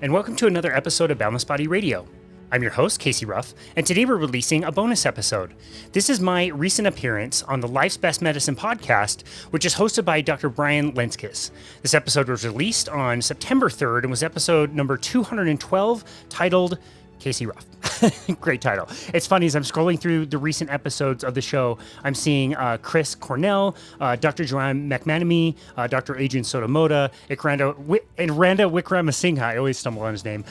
and welcome to another episode of Boundless Body Radio. I'm your host, Casey Ruff, and today we're releasing a bonus episode. This is my recent appearance on the Life's Best Medicine podcast, which is hosted by Dr. Brian Lenzkes. This episode was released on September 3rd and was episode number 212, titled Casey Ruff. Great title. It's funny, as I'm scrolling through the recent episodes of the show, I'm seeing Chris Cornell, Dr. Joanne McManamy, Dr. Adrian Sotomoda, and Randa Wickramasinghe. I always stumble on his name.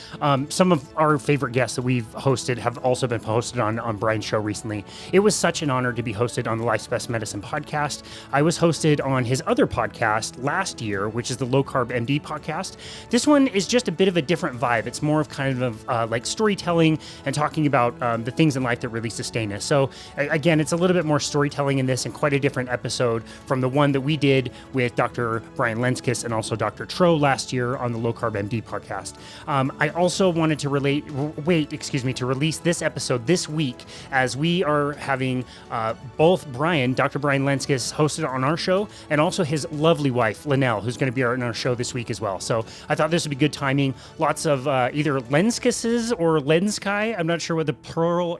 Some of our favorite guests that we've hosted have also been hosted on Brian's show recently. It was such an honor to be hosted on the Life's Best Medicine podcast. I was hosted on his other podcast last year, which is the LowCarbMD podcast. This one is just a bit of a different vibe. It's more of kind of like storytelling and talking about the things in life that really sustain us. So again, it's a little bit more storytelling in this and quite a different episode from the one that we did with Dr. Brian Lenzkes and also Dr. Tro last year on the LowCarbMD podcast. I also wanted to release this episode this week, as we are having both Dr. Brian Lenzkes hosted on our show, and also his lovely wife, Lanell, who's going to be on our show this week as well. So I thought this would be good timing. Lots of either Lenzkeses or Lenzkai. I'm not sure what the plural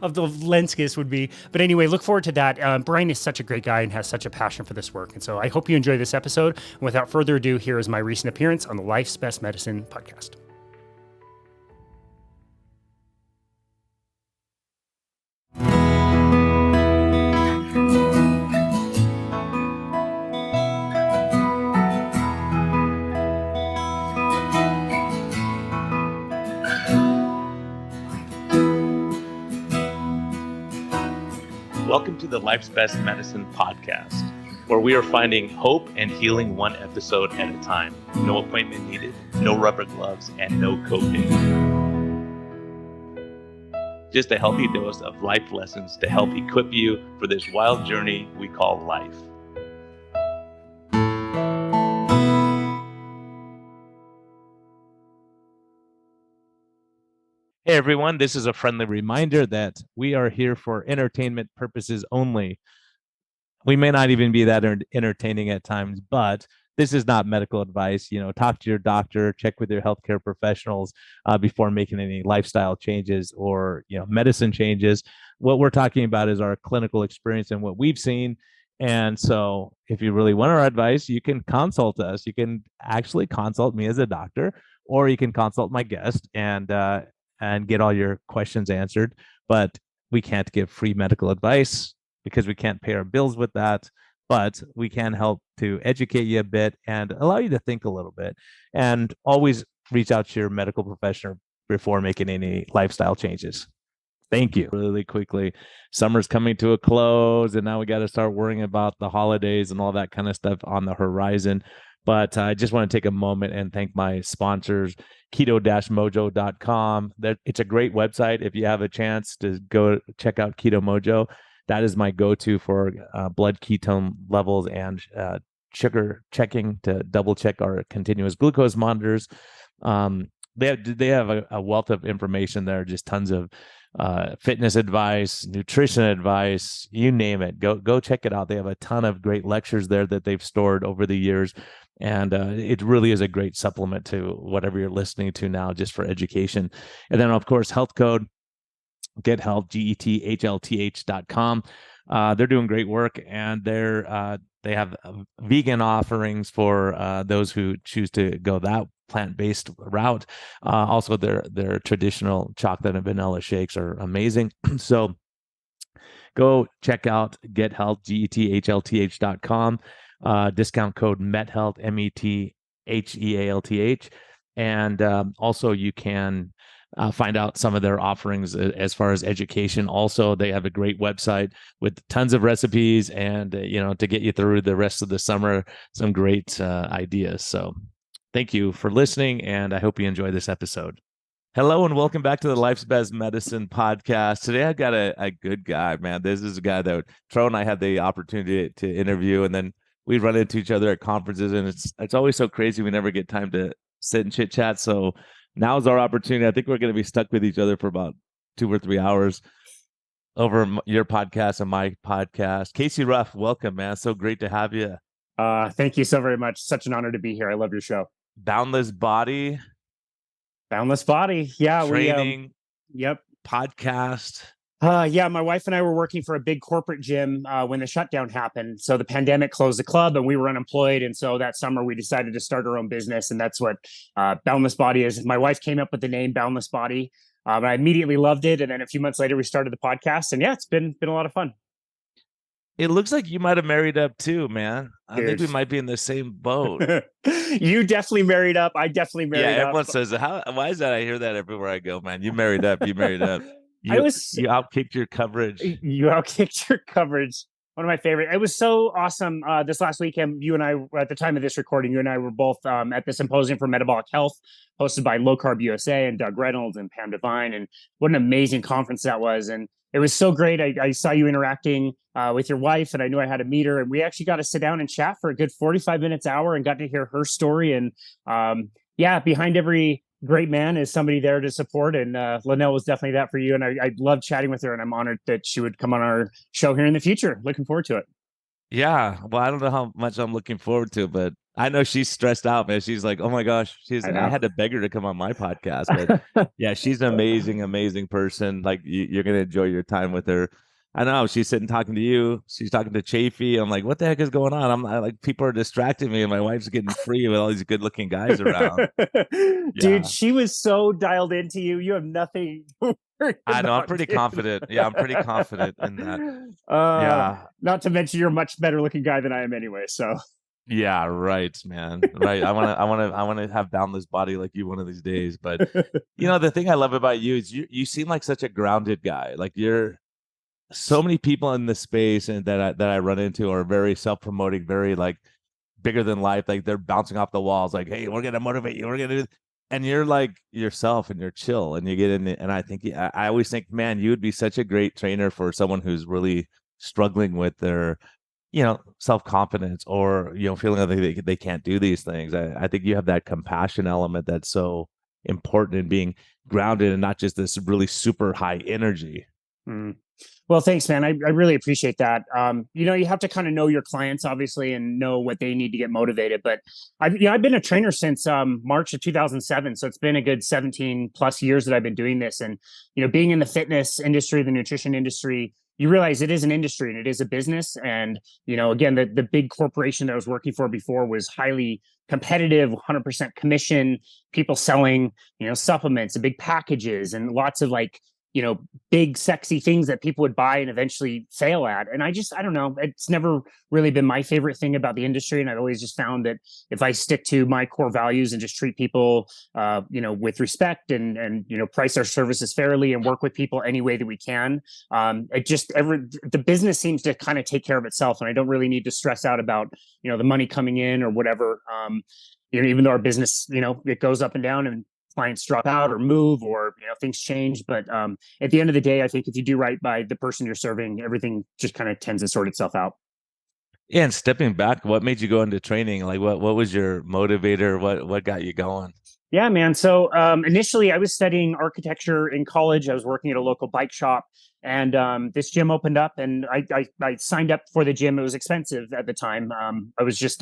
of the Lenzkes would be. But anyway, look forward to that. Brian is such a great guy and has such a passion for this work. And so I hope you enjoy this episode. And without further ado, here is my recent appearance on the Life's Best Medicine podcast. Welcome to the Life's Best Medicine podcast, where we are finding hope and healing one episode at a time. No appointment needed, no rubber gloves, and no copay. Just a healthy dose of life lessons to help equip you for this wild journey we call life. Hey everyone, this is a friendly reminder that we are here for entertainment purposes only. We may not even be that entertaining at times, but this is not medical advice. Talk to your doctor, check with your healthcare professionals before making any lifestyle changes or medicine changes. What we're talking about is our clinical experience and what we've seen. And so if you really want our advice, you can consult us. You can actually consult me as a doctor, or you can consult my guest and get all your questions answered. But we can't give free medical advice because we can't pay our bills with that. But we can help to educate you a bit and allow you to think a little bit. And always reach out to your medical professional before making any lifestyle changes. Thank you. Really quickly, summer's coming to a close, and now we got to start worrying about the holidays and all that kind of stuff on the horizon. But I just want to take a moment and thank my sponsors, keto-mojo.com. It's a great website. If you have a chance to go check out Keto Mojo, that is my go-to for blood ketone levels and sugar checking to double check our continuous glucose monitors. They have a wealth of information there, just tons of fitness advice, nutrition advice, you name it. Go check it out. They have a ton of great lectures there that they've stored over the years. And it really is a great supplement to whatever you're listening to now, just for education. And then, of course, Health Code, Get Health, GETHLTH.com. They're doing great work, and they have vegan offerings for those who choose to go that plant-based route. Also, their traditional chocolate and vanilla shakes are amazing. So go check out Get Health, GETHLTH.com. Discount code METHEALTH, METHEALTH. And also you can find out some of their offerings as far as education. Also, they have a great website with tons of recipes and, to get you through the rest of the summer, some great ideas. So thank you for listening, and I hope you enjoy this episode. Hello, and welcome back to the Life's Best Medicine podcast. Today, I've got a good guy, man. This is a guy that Tro and I had the opportunity to interview, and then we run into each other at conferences, and it's always so crazy. We never get time to sit and chit chat. So now's our opportunity. I think we're going to be stuck with each other for about 2 or 3 hours over your podcast and my podcast. Casey Ruff, welcome, man. So great to have you. Thank you so very much. Such an honor to be here. I love your show. Boundless Body. Boundless Body. Yeah, training, yep. podcast. Yeah, my wife and I were working for a big corporate gym when the shutdown happened. So the pandemic closed the club and we were unemployed. And so that summer we decided to start our own business. And that's what Boundless Body is. My wife came up with the name Boundless Body. I immediately loved it. And then a few months later, we started the podcast. And yeah, it's been a lot of fun. It looks like you might have married up too, man. I think we Dude. might be in the same boat. You definitely married up. I definitely married up. Everyone says that. Why is that? I hear that everywhere I go, man. You married up. You married up. I You was outkicked your coverage. You outkicked your coverage. One of my favorite. It was so awesome. This last weekend, you and I, at the time of this recording, you and I were both at the Symposium for Metabolic Health, hosted by Low Carb USA and Doug Reynolds and Pam Devine. And what an amazing conference that was. And it was so great. I saw you interacting with your wife, and I knew I had to meet her. And we actually got to sit down and chat for a good 45 minutes, hour, and got to hear her story. And yeah, behind every great man is somebody there to support, and Lanell was definitely that for you. And I love chatting with her, and I'm honored that she would come on our show here in the future. Looking forward to it. Yeah, well, I don't know how much I'm looking forward to, but I know she's stressed out, man. She's like, oh my gosh, I had to beg her to come on my podcast, but yeah, she's an amazing person. Like you're gonna enjoy your time with her. I know she's sitting talking to you. She's talking to Chafee. I'm like, what the heck is going on? Like, people are distracting me, and my wife's getting free with all these good-looking guys around. Dude, she was so dialed into you. You have nothing. I know. I'm pretty confident. Yeah, I'm pretty confident in that. Yeah. Not to mention, you're a much better-looking guy than I am, anyway. So. Yeah, right, man. Right. I want to have Boundless Body like you one of these days. But the thing I love about you is you seem like such a grounded guy. Like so many people in the space and that I run into are very self-promoting, very like bigger than life. Like they're bouncing off the walls, like, hey, we're gonna motivate you, we're gonna do. And you're like yourself, and you're chill, and you get in. And I think I always think, man, you would be such a great trainer for someone who's really struggling with their, self-confidence, or feeling like they can't do these things. I think you have that compassion element that's so important in being grounded and not just this really super high energy. Well, thanks, man. I really appreciate that. You have to kind of know your clients, obviously, and know what they need to get motivated. But I've been a trainer since March of 2007. So it's been a good 17 plus years that I've been doing this. And, being in the fitness industry, the nutrition industry, you realize it is an industry and it is a business. And, again, the big corporation that I was working for before was highly competitive, 100% commission, people selling, supplements and big packages and lots of big sexy things that people would buy and eventually fail at. And I don't know, it's never really been my favorite thing about the industry. And I've always just found that if I stick to my core values and just treat people, with respect and price our services fairly and work with people any way that we can, the business seems to kind of take care of itself. And I don't really need to stress out about, the money coming in or whatever. Even though our business, it goes up and down and clients drop out or move or things change, but at the end of the day, I think if you do right by the person you're serving, everything just kind of tends to sort itself out. Yeah, and stepping back, what made you go into training? Like, what was your motivator? What got you going? Yeah, man. So initially, I was studying architecture in college. I was working at a local bike shop, and this gym opened up, and I signed up for the gym. It was expensive at the time. I was just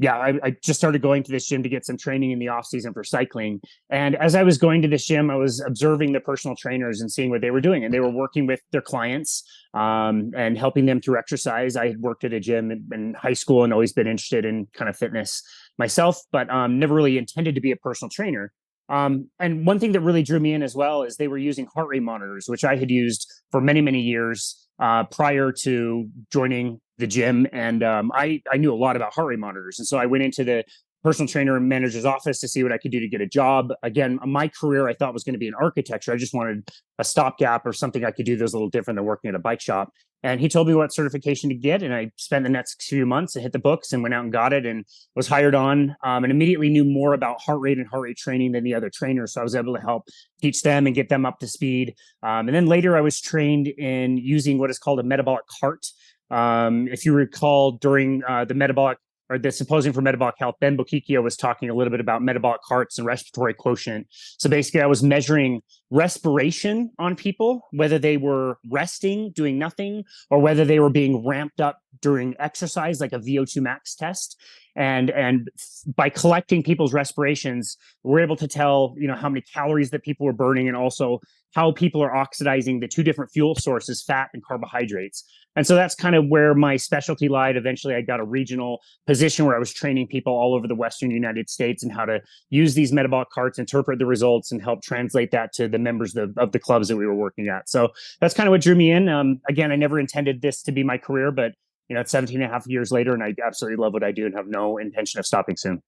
I just started going to this gym to get some training in the off season for cycling. And as I was going to this gym, I was observing the personal trainers and seeing what they were doing. And they were working with their clients and helping them through exercise. I had worked at a gym in high school and always been interested in kind of fitness myself, but never really intended to be a personal trainer. And one thing that really drew me in as well is they were using heart rate monitors, which I had used for many, many years prior to joining the gym. And I knew a lot about heart rate monitors. And so I went into the personal trainer and manager's office to see what I could do to get a job. Again, my career I thought was going to be in architecture. I just wanted a stopgap or something I could do that's a little different than working at a bike shop. And he told me what certification to get. And I spent the next few months and hit the books and went out and got it and was hired on and immediately knew more about heart rate and heart rate training than the other trainers. So I was able to help teach them and get them up to speed. And then later I was trained in using what is called a metabolic cart. If you recall, during the Symposium for Metabolic Health, Ben Bokikio was talking a little bit about metabolic carts and respiratory quotient. So basically, I was measuring respiration on people, whether they were resting, doing nothing, or whether they were being ramped up during exercise, like a VO2 max test. And by collecting people's respirations, we're able to tell, how many calories that people are burning, and also how people are oxidizing the two different fuel sources, fat and carbohydrates. And so that's kind of where my specialty lied. Eventually, I got a regional position where I was training people all over the Western United States and how to use these metabolic carts, interpret the results, and help translate that to the members of the clubs that we were working at. So that's kind of what drew me in. Again, I never intended this to be my career, but it's 17 and a half years later, and I absolutely love what I do and have no intention of stopping soon.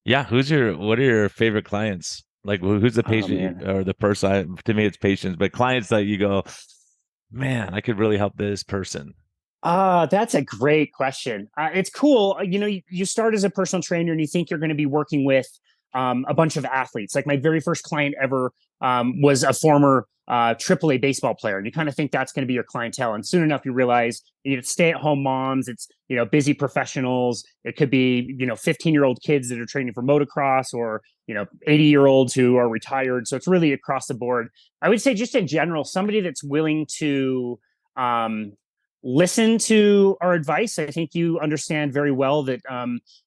Yeah. What are your favorite clients? Like who's the patient or the person? To me, it's patients, but clients that you go, man, I could really help this person. That's a great question. It's cool. You start as a personal trainer and you think you're going to be working with a bunch of athletes. Like my very first client ever was a former AAA baseball player. And you kind of think that's going to be your clientele. And soon enough, you realize you get stay-at-home moms. It's, busy professionals. It could be, 15-year-old kids that are training for motocross, or, 80-year-olds who are retired. So it's really across the board. I would say just in general, somebody that's willing to listen to our advice. I think you understand very well that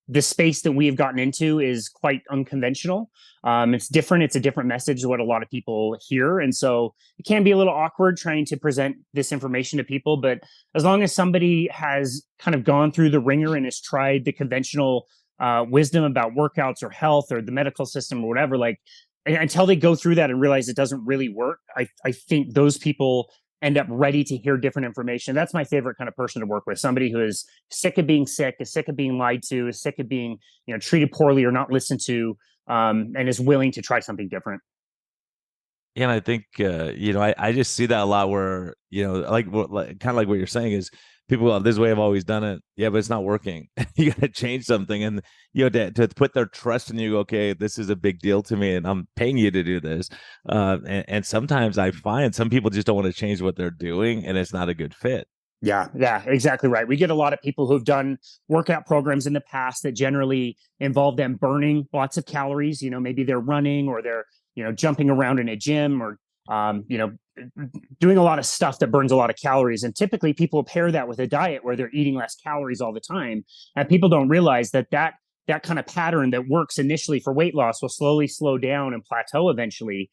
the space that we have gotten into is quite unconventional. It's different. It's a different message to what a lot of people hear. And so it can be a little awkward trying to present this information to people. But as long as somebody has kind of gone through the ringer and has tried the conventional wisdom about workouts or health or the medical system or whatever, like until they go through that and realize it doesn't really work, I think those people end up ready to hear different information. That's my favorite kind of person to work with. Somebody who is sick of being sick, is sick of being lied to, is sick of being, treated poorly or not listened to, and is willing to try something different. Yeah, and I think I just see that a lot where like kind of like what you're saying is people go, this way I've always done it. Yeah, but it's not working. You got to change something, and to put their trust in you. Okay, this is a big deal to me, and I'm paying you to do this. And sometimes I find some people just don't want to change what they're doing, and it's not a good fit. Yeah, exactly right. We get a lot of people who've done workout programs in the past that generally involve them burning lots of calories. Maybe they're running, or they're, jumping around in a gym, or, doing a lot of stuff that burns a lot of calories. And typically people pair that with a diet where they're eating less calories all the time. And people don't realize that kind of pattern that works initially for weight loss will slowly slow down and plateau eventually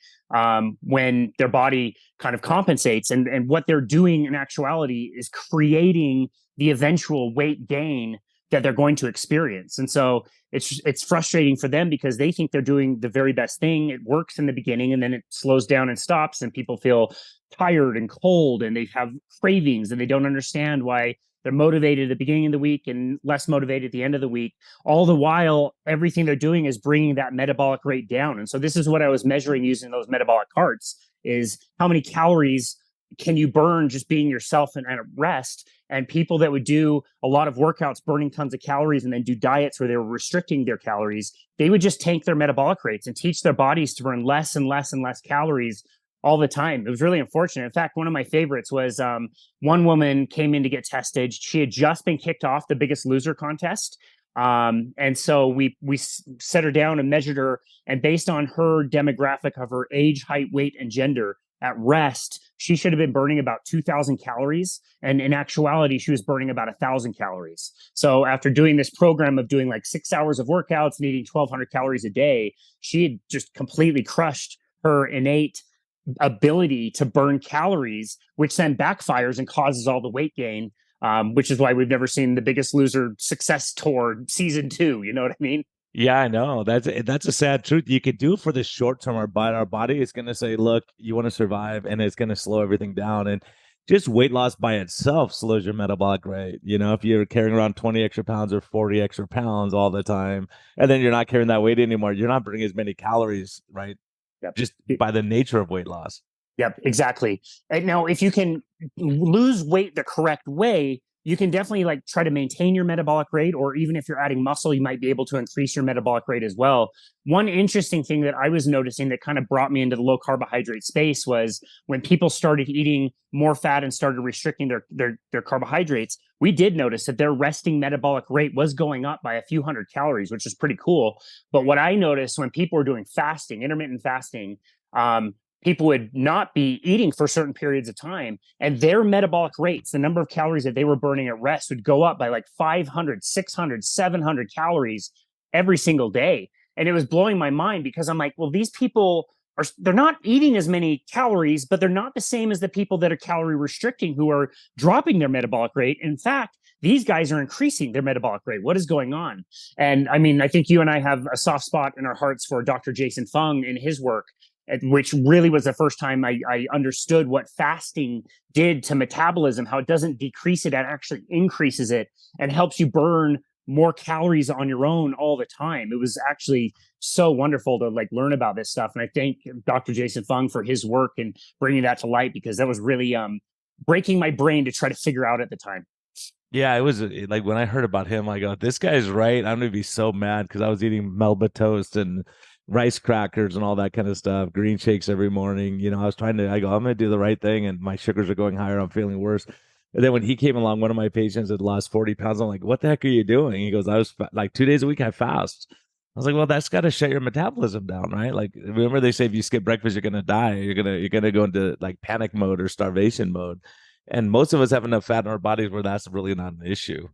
when their body kind of compensates. And what they're doing in actuality is creating the eventual weight gain that they're going to experience. And so it's frustrating for them because they think they're doing the very best thing. It works in the beginning, and then it slows down and stops, and people feel tired and cold, and they have cravings, and they don't understand why they're motivated at the beginning of the week and less motivated at the end of the week. All the while, everything they're doing is bringing that metabolic rate down. And so this is what I was measuring using those metabolic carts, is how many calories can you burn just being yourself and at rest. And people that would do a lot of workouts burning tons of calories and then do diets where they were restricting their calories, they would just tank their metabolic rates and teach their bodies to burn less and less and less calories all the time. It was really unfortunate. In fact, one of my favorites was one woman came in to get tested. She had just been kicked off the Biggest Loser contest. And so we set her down and measured her. And based on her demographic of her age, height, weight, and gender, at rest, she should have been burning about 2,000 calories. And in actuality, she was burning about 1,000 calories. So after doing this program of doing like 6 hours of workouts and eating 1,200 calories a day, she had just completely crushed her innate ability to burn calories, which then backfires and causes all the weight gain, which is why we've never seen the Biggest Loser success tour season 2. You know what I mean? Yeah, I know. That's a sad truth. You could do it for the short term. Our body is going to say, look, you want to survive, and it's going to slow everything down. And just weight loss by itself slows your metabolic rate. If you're carrying around 20 extra pounds or 40 extra pounds all the time, and then you're not carrying that weight anymore, you're not burning as many calories, right? Yep. Just by the nature of weight loss. Yep, exactly. And now, if you can lose weight the correct way, you can definitely like try to maintain your metabolic rate, or even if you're adding muscle, you might be able to increase your metabolic rate as well. One interesting thing that I was noticing that kind of brought me into the low carbohydrate space was when people started eating more fat and started restricting their carbohydrates, we did notice that their resting metabolic rate was going up by a few hundred calories, which is pretty cool. But what I noticed when people were doing fasting, intermittent fasting, people would not be eating for certain periods of time, and their metabolic rates, the number of calories that they were burning at rest, would go up by like 500, 600, 700 calories every single day. And it was blowing my mind because I'm like, well, these people they're not eating as many calories, but they're not the same as the people that are calorie restricting, who are dropping their metabolic rate. In fact, these guys are increasing their metabolic rate. What is going on? And I mean, I think you and I have a soft spot in our hearts for Dr. Jason Fung and his work, which really was the first time I understood what fasting did to metabolism, how it doesn't decrease it, it actually increases it and helps you burn more calories on your own all the time. It was actually so wonderful to like learn about this stuff. And I thank Dr. Jason Fung for his work and bringing that to light, because that was really breaking my brain to try to figure out at the time. Yeah, it was like when I heard about him, I go, this guy's right. I'm gonna be so mad because I was eating Melba toast and rice crackers and all that kind of stuff, green shakes every morning. I was I go, I'm gonna do the right thing, and my sugars are going higher. I'm feeling worse. And then when he came along, one of my patients had lost 40 pounds. I'm like, what the heck are you doing? He goes, I was like 2 days a week, I fast. I was like, well, that's got to shut your metabolism down, right? Like, remember they say if you skip breakfast, you're gonna die. You're gonna go into like panic mode or starvation mode. And most of us have enough fat in our bodies where that's really not an issue.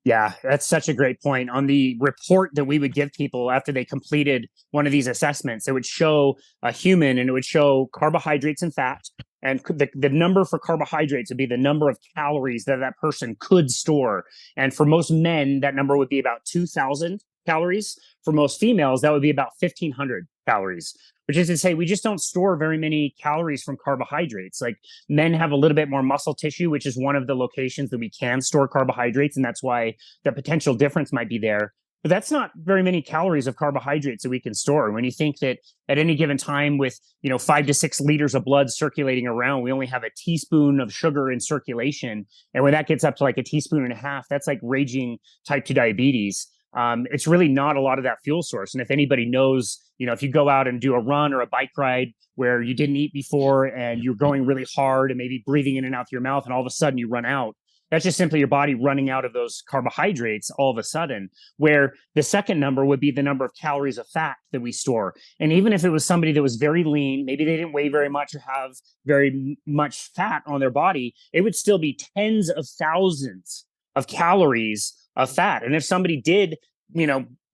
Yeah, that's such a great point. On the report that we would give people after they completed one of these assessments, it would show a human and it would show carbohydrates and fat. And the number for carbohydrates would be the number of calories that that person could store. And for most men, that number would be about 2,000 calories. For most females, that would be about 1,500 calories, which is to say we just don't store very many calories from carbohydrates. Like, men have a little bit more muscle tissue, which is one of the locations that we can store carbohydrates. And that's why the potential difference might be there. But that's not very many calories of carbohydrates that we can store. When you think that at any given time with, 5 to 6 liters of blood circulating around, we only have a teaspoon of sugar in circulation. And when that gets up to like a teaspoon and a half, that's like raging type 2 diabetes. It's really not a lot of that fuel source. And if anybody knows, if you go out and do a run or a bike ride where you didn't eat before and you're going really hard and maybe breathing in and out through your mouth, and all of a sudden you run out, that's just simply your body running out of those carbohydrates all of a sudden. Where the second number would be the number of calories of fat that we store. And even if it was somebody that was very lean, maybe they didn't weigh very much or have very much fat on their body, it would still be tens of thousands of calories of fat. And if somebody did,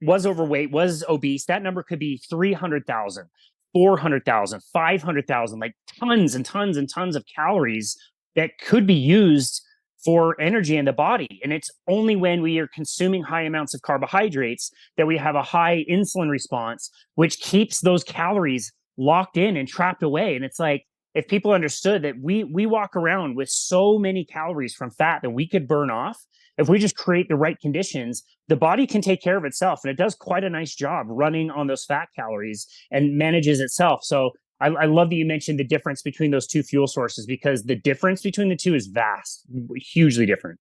was overweight, was obese, that number could be 300,000, 400,000, 500,000, like tons and tons and tons of calories that could be used for energy in the body. And it's only when we are consuming high amounts of carbohydrates that we have a high insulin response, which keeps those calories locked in and trapped away. And it's like, if people understood that we walk around with so many calories from fat that we could burn off, if we just create the right conditions, the body can take care of itself. And it does quite a nice job running on those fat calories and manages itself. So I love that you mentioned the difference between those two fuel sources, because the difference between the two is vast, hugely different.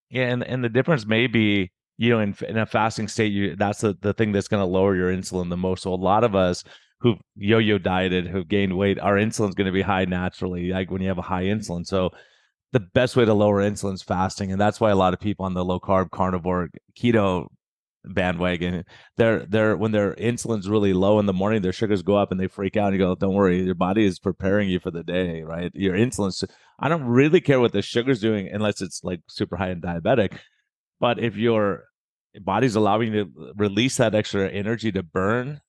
Yeah, and the difference may be, in a fasting state, that's the thing that's going to lower your insulin the most. So a lot of us who've yo-yo dieted, who've gained weight, our insulin's going to be high naturally, like when you have a high insulin. So the best way to lower insulin is fasting, and that's why a lot of people on the low carb, carnivore, keto bandwagon, they're when their insulin's really low in the morning, their sugars go up and they freak out. And you go, don't worry, your body is preparing you for the day, right? Your insulin's, I don't really care what the sugar's doing unless it's like super high and diabetic. But if your body's allowing you to release that extra energy to burn,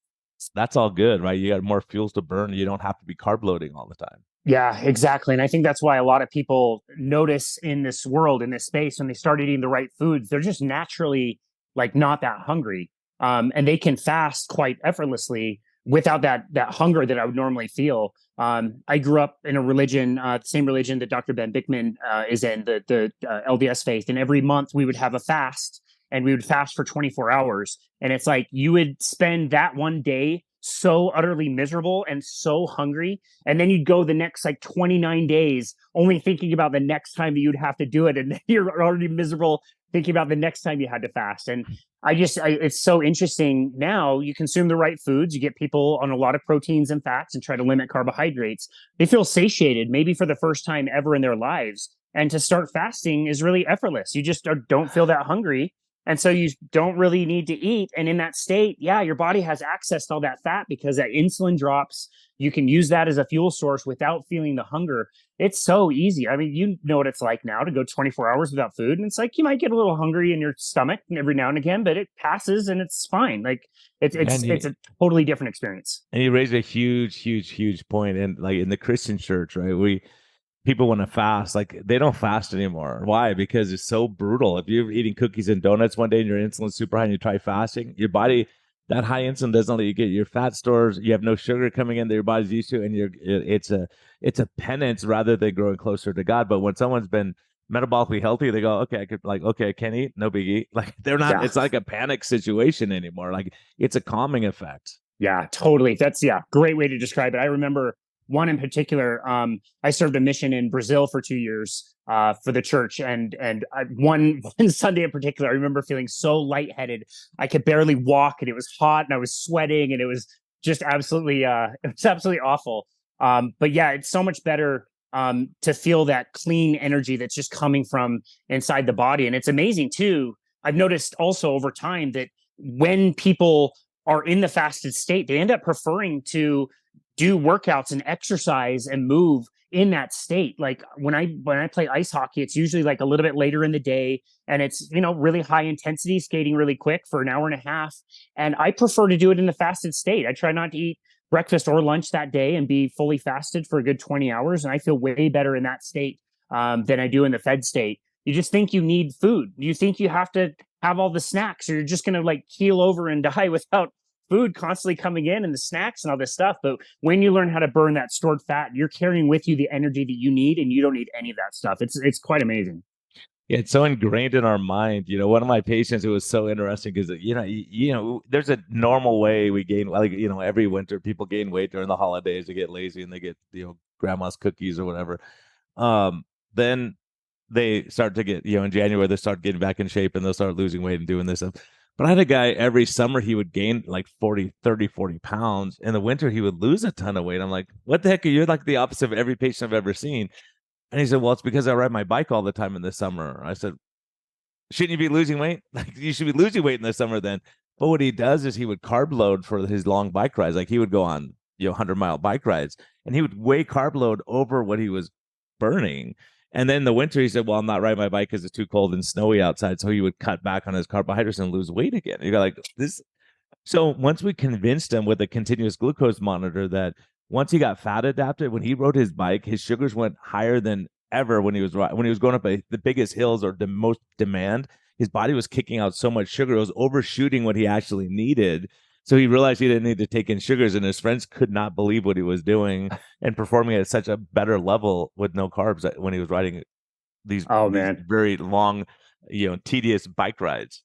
that's all good, right? You got more fuels to burn. You don't have to be carb loading all the time. Yeah, exactly. And I think that's why a lot of people notice in this world, in this space, when they start eating the right foods, they're just naturally like not that hungry. And they can fast quite effortlessly without that hunger that I would normally feel. I grew up in a religion, the same religion that Dr. Ben Bickman is in, the LDS faith. And every month we would have a fast, and we would fast for 24 hours. And it's like you would spend that one day so utterly miserable and so hungry. And then you'd go the next like 29 days only thinking about the next time that you'd have to do it. And then you're already miserable thinking about the next time you had to fast. And it's so interesting. Now you consume the right foods, you get people on a lot of proteins and fats and try to limit carbohydrates. They feel satiated, maybe for the first time ever in their lives. And to start fasting is really effortless. You just don't feel that hungry. And so you don't really need to eat. And in that state, yeah, your body has access to all that fat because that insulin drops. You can use that as a fuel source without feeling the hunger. It's so easy. I mean, you know what it's like now to go 24 hours without food. And it's like you might get a little hungry in your stomach every now and again, but it passes and it's fine. Like it's a totally different experience. And you raise a huge point. And like in the Christian church, right? People want to fast, like they don't fast anymore. Why? Because it's so brutal. If you're eating cookies and donuts one day and your insulin's super high and you try fasting, your body, that high insulin doesn't let you get your fat stores. You have no sugar coming in that your body's used to, and it's a penance rather than growing closer to God. But when someone's been metabolically healthy, they go, okay, I can't eat, no biggie. Like they're not. Yeah. It's like a panic situation anymore. Like it's a calming effect. Yeah, totally. That's great way to describe it. I remember one in particular. I served a mission in Brazil for 2 years for the church, and one Sunday in particular, I remember feeling so lightheaded, I could barely walk, and it was hot, and I was sweating, and it was just absolutely awful. But yeah, it's so much better to feel that clean energy that's just coming from inside the body, and it's amazing too. I've noticed also over time that when people are in the fasted state, they end up preferring to do workouts and exercise and move in that state. Like when I play ice hockey, it's usually like a little bit later in the day, and it's, really high intensity skating really quick for an hour and a half. And I prefer to do it in the fasted state. I try not to eat breakfast or lunch that day and be fully fasted for a good 20 hours. And I feel way better in that state than I do in the fed state. You just think you need food. You think you have to have all the snacks, or you're just going to like keel over and die without food constantly coming in and the snacks and all this stuff. But when you learn how to burn that stored fat, you're carrying with you the energy that you need, and you don't need any of that stuff. It's quite amazing. Yeah, it's so ingrained in our mind. One of my patients, it was so interesting because there's a normal way we gain, like every winter people gain weight during the holidays. They get lazy and they get grandma's cookies or whatever. Then they start to get in January they start getting back in shape and they'll start losing weight and doing this stuff. But I had a guy every summer, he would gain like 40 pounds. In the winter, he would lose a ton of weight. I'm like, what the heck? You're like the opposite of every patient I've ever seen. And he said, well, it's because I ride my bike all the time in the summer. I said, shouldn't you be losing weight? Like you should be losing weight in the summer then. But what he does is he would carb load for his long bike rides. Like he would go on 100-mile bike rides, and he would weigh carb load over what he was burning. And then in the winter, he said, well, I'm not riding my bike because it's too cold and snowy outside. So he would cut back on his carbohydrates and lose weight again. You got like this. So once we convinced him with a continuous glucose monitor that once he got fat adapted, when he rode his bike, his sugars went higher than ever when he was going up the biggest hills or the most demand. His body was kicking out so much sugar. It was overshooting what he actually needed. So he realized he didn't need to take in sugars, and his friends could not believe what he was doing and performing at such a better level with no carbs when he was riding these very long, tedious bike rides.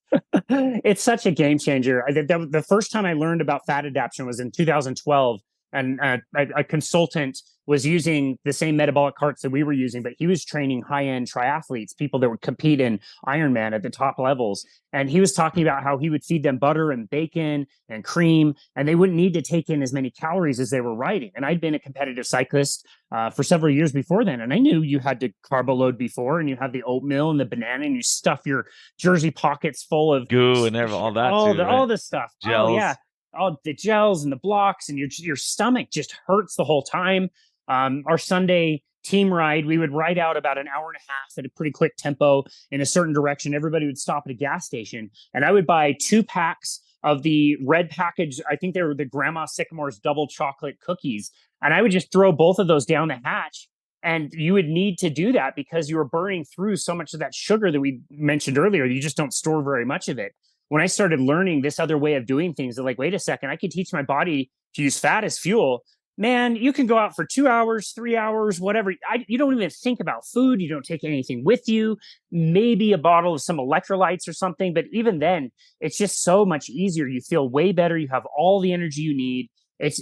It's such a game changer. The first time I learned about fat adaptation was in 2012. And a consultant was using the same metabolic carts that we were using, but he was training high-end triathletes, people that would compete in Ironman at the top levels. And he was talking about how he would feed them butter and bacon and cream, and they wouldn't need to take in as many calories as they were riding. And I'd been a competitive cyclist for several years before then, and I knew you had to carbo load before, and you have the oatmeal and the banana, and you stuff your jersey pockets full of goo and all that, all the stuff. Gels. Oh yeah. All the gels and the blocks, and your stomach just hurts the whole time. Our Sunday team ride, we would ride out about an hour and a half at a pretty quick tempo in a certain direction. Everybody would stop at a gas station, and I would buy 2 packs of the red package. I think they were the Grandma Sycamore's double chocolate cookies, and I would just throw both of those down the hatch. And you would need to do that because you were burning through so much of that sugar that we mentioned earlier. You just don't store very much of it. When I started learning this other way of doing things, they're like, wait a second, I could teach my body to use fat as fuel. Man, you can go out for 2 hours, 3 hours, whatever. You don't even think about food. You don't take anything with you, maybe a bottle of some electrolytes or something. But even then, it's just so much easier. You feel way better. You have all the energy you need. It's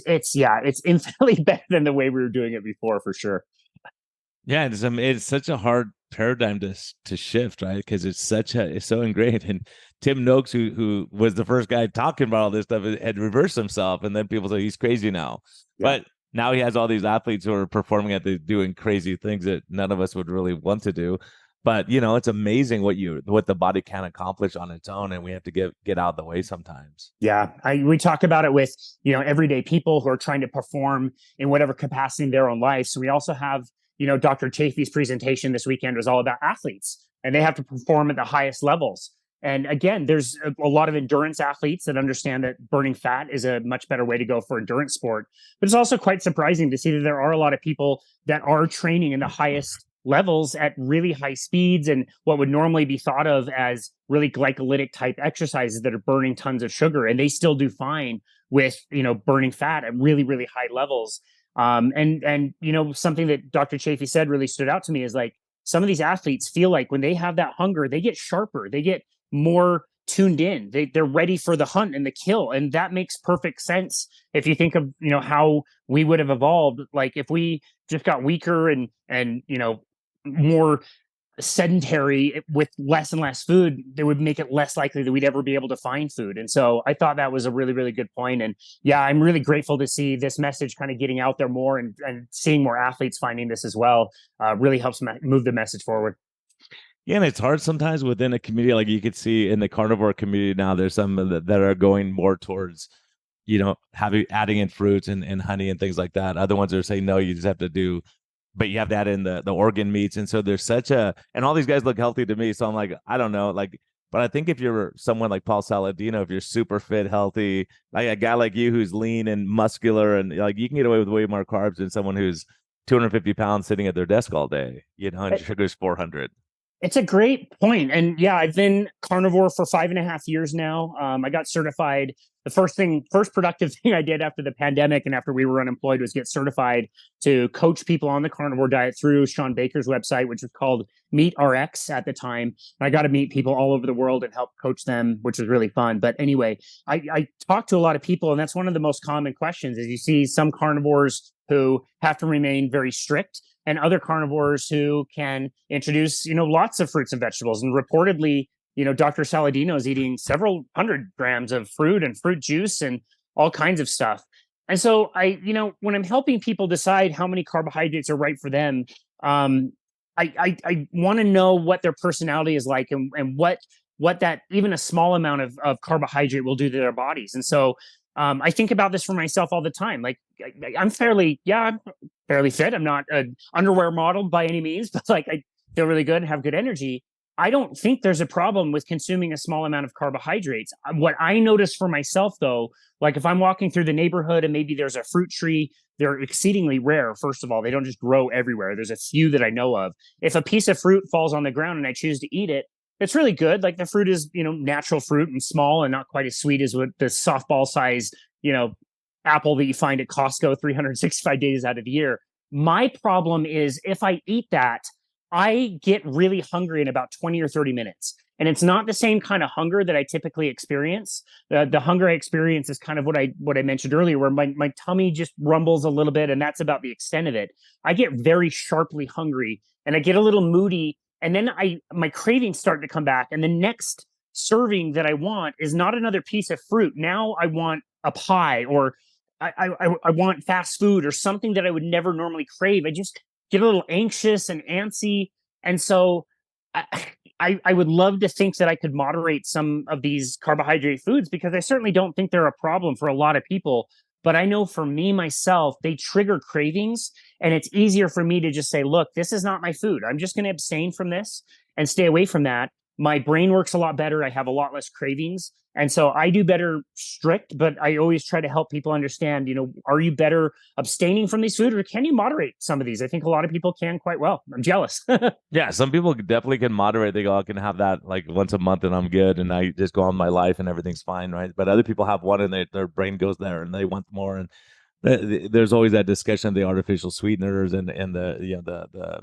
infinitely better than the way we were doing it before, for sure. Yeah, it's such a hard paradigm to shift, right? Because it's so ingrained. And Tim Noakes, who was the first guy talking about all this stuff, had reversed himself, and then people say he's crazy now. Yeah. But now he has all these athletes who are performing doing crazy things that none of us would really want to do. But it's amazing what the body can accomplish on its own, and we have to get out of the way sometimes. Yeah, we talk about it with everyday people who are trying to perform in whatever capacity in their own life. So we also have Dr. Chafee's presentation this weekend was all about athletes, and they have to perform at the highest levels. And again, there's a lot of endurance athletes that understand that burning fat is a much better way to go for endurance sport. But it's also quite surprising to see that there are a lot of people that are training in the highest levels at really high speeds and what would normally be thought of as really glycolytic type exercises that are burning tons of sugar, and they still do fine with burning fat at really, really high levels. And something that Dr. Chafee said really stood out to me is like some of these athletes feel like when they have that hunger, they get sharper, they get more tuned in, they're ready for the hunt and the kill. And that makes perfect sense if you think of how we would have evolved. Like if we just got weaker and more sedentary with less and less food, they would make it less likely that we'd ever be able to find food. And so I thought that was a really, really good point. And yeah, I'm really grateful to see this message kind of getting out there more, and seeing more athletes finding this as well. Really helps move the message forward. Yeah, and it's hard sometimes within a community. Like you could see in the carnivore community now, there's some that are going more towards, adding in fruits and honey and things like that. Other ones are saying, no, you just have to do, but you have to add in the organ meats. And so there's and all these guys look healthy to me. So I'm like, I don't know, like, but I think if you're someone like Paul Saladino, if you're super fit, healthy, like a guy like you who's lean and muscular, and like you can get away with way more carbs than someone who's 250 pounds sitting at their desk all day, and sugar's 400. It's a great point. And yeah, I've been carnivore for 5.5 years now. I got certified. The first productive thing I did after the pandemic and after we were unemployed was get certified to coach people on the carnivore diet through Sean Baker's website, which was called Meat RX at the time. And I got to meet people all over the world and help coach them, which was really fun. But anyway, I talked to a lot of people, and that's one of the most common questions is you see some carnivores who have to remain very strict, and other carnivores who can introduce, lots of fruits and vegetables. And reportedly, Dr. Saladino is eating several hundred grams of fruit and fruit juice and all kinds of stuff. And so when I'm helping people decide how many carbohydrates are right for them, I want to know what their personality is like, and what that even a small amount of carbohydrate will do to their bodies. And so I think about this for myself all the time. Like I'm fairly fit. I'm not an underwear model by any means, but like I feel really good and have good energy. I don't think there's a problem with consuming a small amount of carbohydrates. What I notice for myself, though, like if I'm walking through the neighborhood and maybe there's a fruit tree, they're exceedingly rare. First of all, they don't just grow everywhere. There's a few that I know of. If a piece of fruit falls on the ground and I choose to eat it, it's really good. Like the fruit is, natural fruit and small and not quite as sweet as what the softball size, apple that you find at Costco 365 days out of the year. My problem is if I eat that, I get really hungry in about 20 or 30 minutes. And it's not the same kind of hunger that I typically experience. The hunger I experience is kind of what I mentioned earlier, where my tummy just rumbles a little bit, and that's about the extent of it. I get very sharply hungry, and I get a little moody, and then my cravings start to come back. And the next serving that I want is not another piece of fruit. Now I want a pie, or I want fast food, or something that I would never normally crave. I just get a little anxious and antsy. And so I would love to think that I could moderate some of these carbohydrate foods, because I certainly don't think they're a problem for a lot of people. But I know for me, myself, they trigger cravings, and it's easier for me to just say, look, this is not my food. I'm just going to abstain from this and stay away from that. My brain works a lot better. I have a lot less cravings. And so I do better strict, but I always try to help people understand, are you better abstaining from these foods, or can you moderate some of these? I think a lot of people can quite well. I'm jealous. Yeah, some people definitely can moderate. They go, I can have that like once a month and I'm good, and I just go on my life and everything's fine, right? But other people have one and their brain goes there and they want more. And there's always that discussion of the artificial sweeteners and the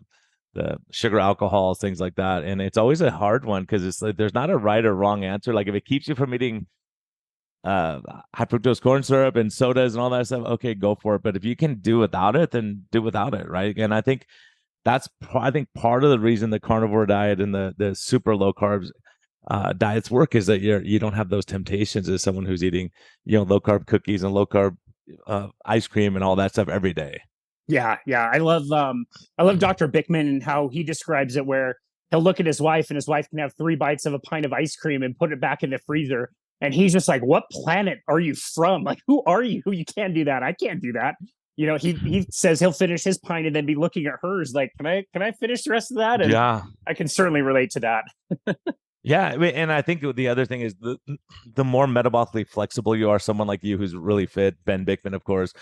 sugar alcohols, things like that. And it's always a hard one, because it's like there's not a right or wrong answer. Like if it keeps you from eating high fructose corn syrup and sodas and all that stuff, okay, go for it. But if you can do without it, then do without it, right? And I think that's part of the reason the carnivore diet and the super low carbs diets work, is that you don't have those temptations as someone who's eating low carb cookies and low carb ice cream and all that stuff every day. Yeah. I love Dr. Bickman and how he describes it, where he'll look at his wife, and his wife can have 3 bites of a pint of ice cream and put it back in the freezer. And he's just like, what planet are you from? Like, who are you? You can't do that. I can't do that. He says he'll finish his pint and then be looking at hers like, can I finish the rest of that? And Yeah. I can certainly relate to that. Yeah, I mean, and I think the other thing is the more metabolically flexible you are, someone like you who's really fit, Ben Bickman, of course,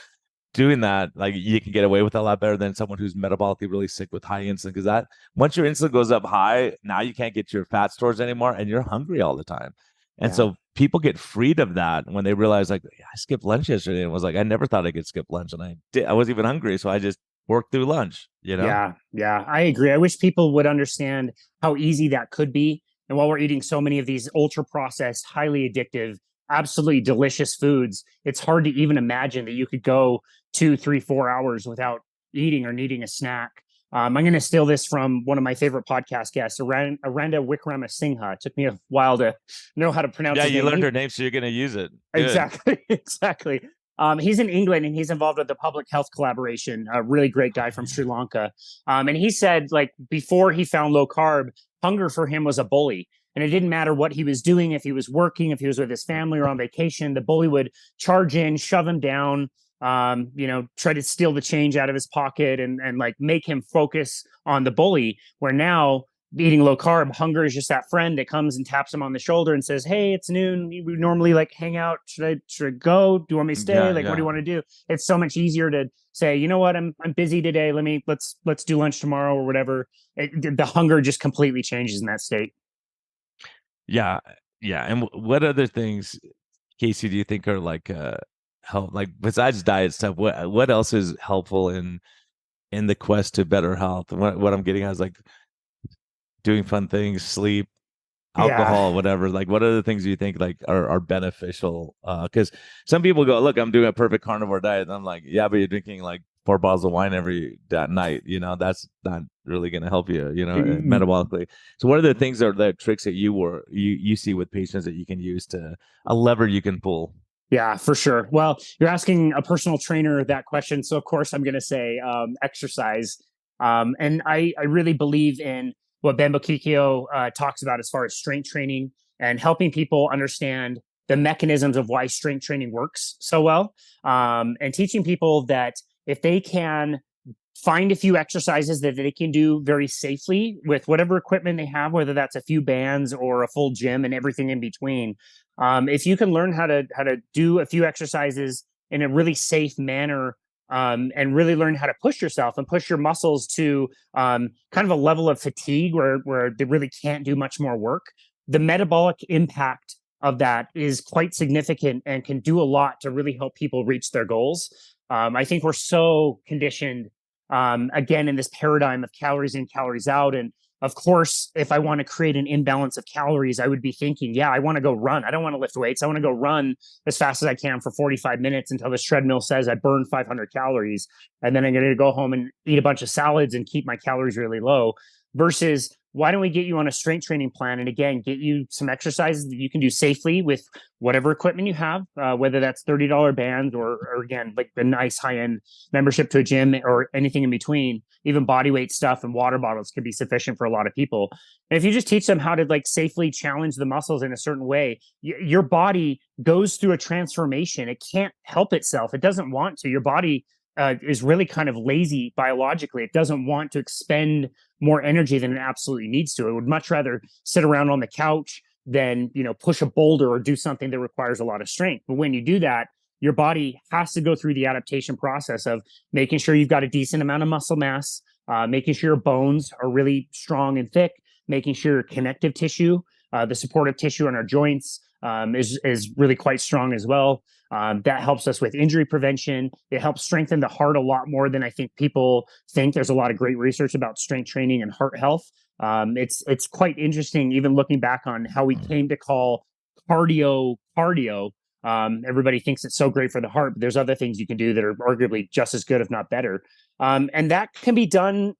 doing that, like you can get away with a lot better than someone who's metabolically really sick with high insulin. Because that once your insulin goes up high, now you can't get your fat stores anymore, and you're hungry all the time. And so people get freed of that when they realize, like, yeah, I skipped lunch yesterday, and was like, I never thought I could skip lunch, and I wasn't even hungry, so I just worked through lunch. Yeah, I agree. I wish people would understand how easy that could be. And while we're eating so many of these ultra processed, highly addictive, absolutely delicious foods, it's hard to even imagine that you could go 2, 3, 4 hours without eating or needing a snack. I'm going to steal this from one of my favorite podcast guests, Aranda Wickramasinghe. It took me a while to know how to pronounce his name. Yeah, you learned her name, so you're going to use it. Good. Exactly. Exactly. He's in England, and he's involved with the Public Health Collaboration, a really great guy from Sri Lanka. And he said, like, before he found low carb, hunger for him was a bully. And it didn't matter what he was doing, if he was working, if he was with his family or on vacation, the bully would charge in, shove him down, try to steal the change out of his pocket and like make him focus on the bully. Where now, eating low carb, hunger is just that friend that comes and taps him on the shoulder and says, hey, it's noon. We normally like hang out. Should I go? Do you want me to stay? What do you want to do? It's so much easier to say, you know what, I'm busy today. Let's do lunch tomorrow or whatever. The hunger just completely changes in that state. Yeah. Yeah. And what other things, Casey, do you think are like help, like besides diet stuff, what else is helpful in the quest to better health? What I'm getting at is like doing fun things, sleep, alcohol, whatever. Like, what other things do you think like are beneficial? Because some people go, look, I'm doing a perfect carnivore diet. And I'm like, yeah, but you're drinking like 4 bottles of wine every night. That's not really going to help you, metabolically. So what are the things or the tricks that you see with patients that you can use to a lever you can pull? Yeah, for sure. Well, you're asking a personal trainer that question. So of course I'm going to say exercise. And I really believe in what Ben Bokikio talks about as far as strength training and helping people understand the mechanisms of why strength training works so well. And teaching people that if they can find a few exercises that they can do very safely with whatever equipment they have, whether that's a few bands or a full gym and everything in between. If you can learn how to do a few exercises in a really safe manner, and really learn how to push yourself and push your muscles to kind of a level of fatigue where they really can't do much more work, the metabolic impact of that is quite significant and can do a lot to really help people reach their goals. I think we're so conditioned, again, in this paradigm of calories in, calories out. And of course, if I want to create an imbalance of calories, I would be thinking, yeah, I want to go run. I don't want to lift weights. I want to go run as fast as I can for 45 minutes until this treadmill says I burned 500 calories. And then I'm going to go home and eat a bunch of salads and keep my calories really low. Versus, why don't we get you on a strength training plan and again, get you some exercises that you can do safely with whatever equipment you have, whether that's $30 bands or again, like the nice high-end membership to a gym or anything in between. Even body weight stuff and water bottles can be sufficient for a lot of people. And if you just teach them how to like safely challenge the muscles in a certain way, your body goes through a transformation. It can't help itself. It doesn't want to. Your body is really kind of lazy biologically. It doesn't want to expend more energy than it absolutely needs to. It would much rather sit around on the couch than, push a boulder or do something that requires a lot of strength. But when you do that, your body has to go through the adaptation process of making sure you've got a decent amount of muscle mass, making sure your bones are really strong and thick, making sure your connective tissue, the supportive tissue in our joints, is really quite strong as well. That helps us with injury prevention. It helps strengthen the heart a lot more than I think people think. There's a lot of great research about strength training and heart health. It's quite interesting, even looking back on how we came to call cardio. Everybody thinks it's so great for the heart, but there's other things you can do that are arguably just as good, if not better. And that can be done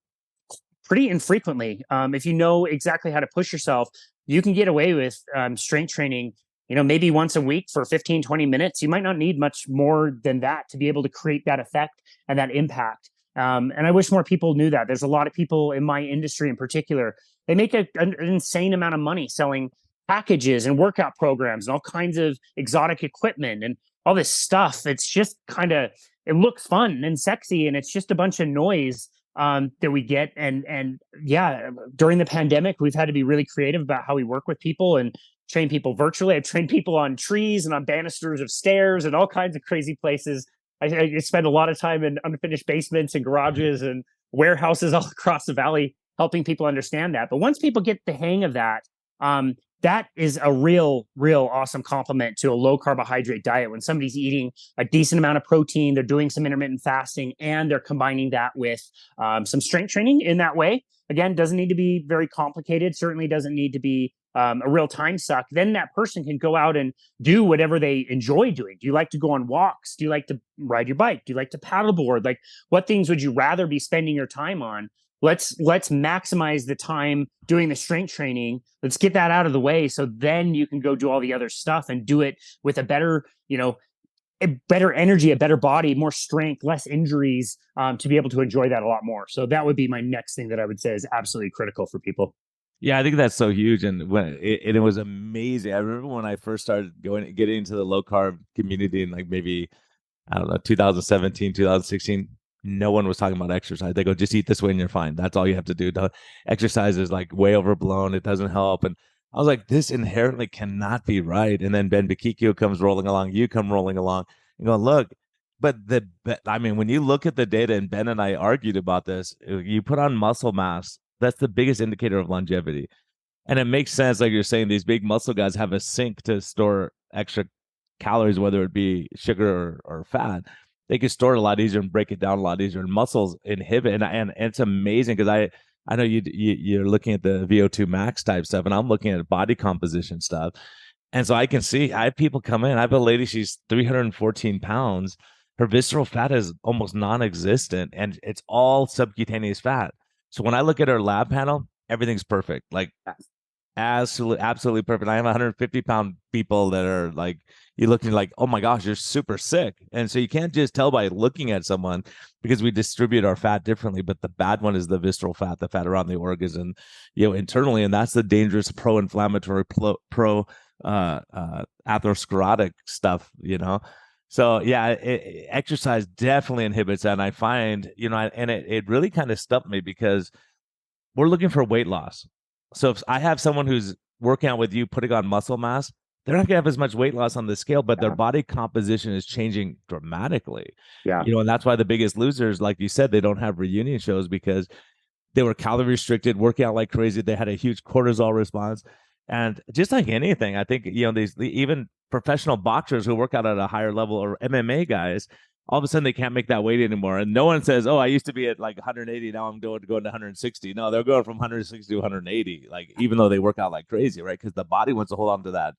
pretty infrequently. If you know exactly how to push yourself, you can get away with strength training, maybe once a week for 15-20 minutes. You might not need much more than that to be able to create that effect and that impact. And I wish more people knew that. There's a lot of people in my industry in particular, they make an insane amount of money selling packages and workout programs and all kinds of exotic equipment and all this stuff. It's just kind of, it looks fun and sexy, and it's just a bunch of noise that we get. And yeah, during the pandemic, we've had to be really creative about how we work with people and train people virtually. I've trained people on trees and on banisters of stairs and all kinds of crazy places. I spend a lot of time in unfinished basements and garages and warehouses all across the valley helping people understand that. But once people get the hang of that, that is a real awesome compliment to a low carbohydrate diet. When somebody's eating a decent amount of protein, they're doing some intermittent fasting, and they're combining that with some strength training in that way. Again, doesn't need to be very complicated. Certainly doesn't need to be a real time suck. Then that person can go out and do whatever they enjoy doing. Do you like to go on walks? Do you like to ride your bike? Do you like to paddleboard? Like, what things would you rather be spending your time on? Let's maximize the time doing the strength training. Let's get that out of the way, so then you can go do all the other stuff and do it with a better, a better energy, a better body, more strength, less injuries, to be able to enjoy that a lot more. So that would be my next thing that I would say is absolutely critical for people. Yeah, I think that's so huge, and when it was amazing. I remember when I first started getting into the low carb community in like maybe, I don't know, 2017, 2016. No one was talking about exercise. They go, just eat this way and you're fine. That's all you have to do. Exercise is like way overblown. It doesn't help. And I was like, this inherently cannot be right. And then Ben Bakikio comes rolling along. You come rolling along and go, look, but I mean, when you look at the data, and Ben and I argued about this, you put on muscle mass, that's the biggest indicator of longevity. And it makes sense, like you're saying, these big muscle guys have a sink to store extra calories, whether it be sugar or fat. They can store it a lot easier and break it down a lot easier. And muscles inhibit, and it's amazing because I know you're looking at the VO2 max type stuff, and I'm looking at body composition stuff. And so I can see, I have people come in. I have a lady, she's 314 pounds. Her visceral fat is almost non-existent, and it's all subcutaneous fat. So when I look at her lab panel, everything's perfect. Like, absolutely perfect. I have 150-pound people that are like, you're looking like, oh my gosh, you're super sick. And so you can't just tell by looking at someone, because we distribute our fat differently. But the bad one is the visceral fat, the fat around the organs and, internally. And that's the dangerous pro-inflammatory, atherosclerotic stuff, So yeah, exercise definitely inhibits that. And I find, and it really kind of stumped me, because we're looking for weight loss. So if I have someone who's working out with you, putting on muscle mass, they're not going to have as much weight loss on the scale, but their body composition is changing dramatically. Yeah. And that's why the biggest losers, like you said, they don't have reunion shows, because they were calorie restricted, working out like crazy. They had a huge cortisol response. And just like anything, I think, even professional boxers who work out at a higher level, or MMA guys, all of a sudden they can't make that weight anymore. And no one says, oh, I used to be at like 180. Now I'm going to 160. No, they're going from 160 to 180, like, even though they work out like crazy, right? Because the body wants to hold on to that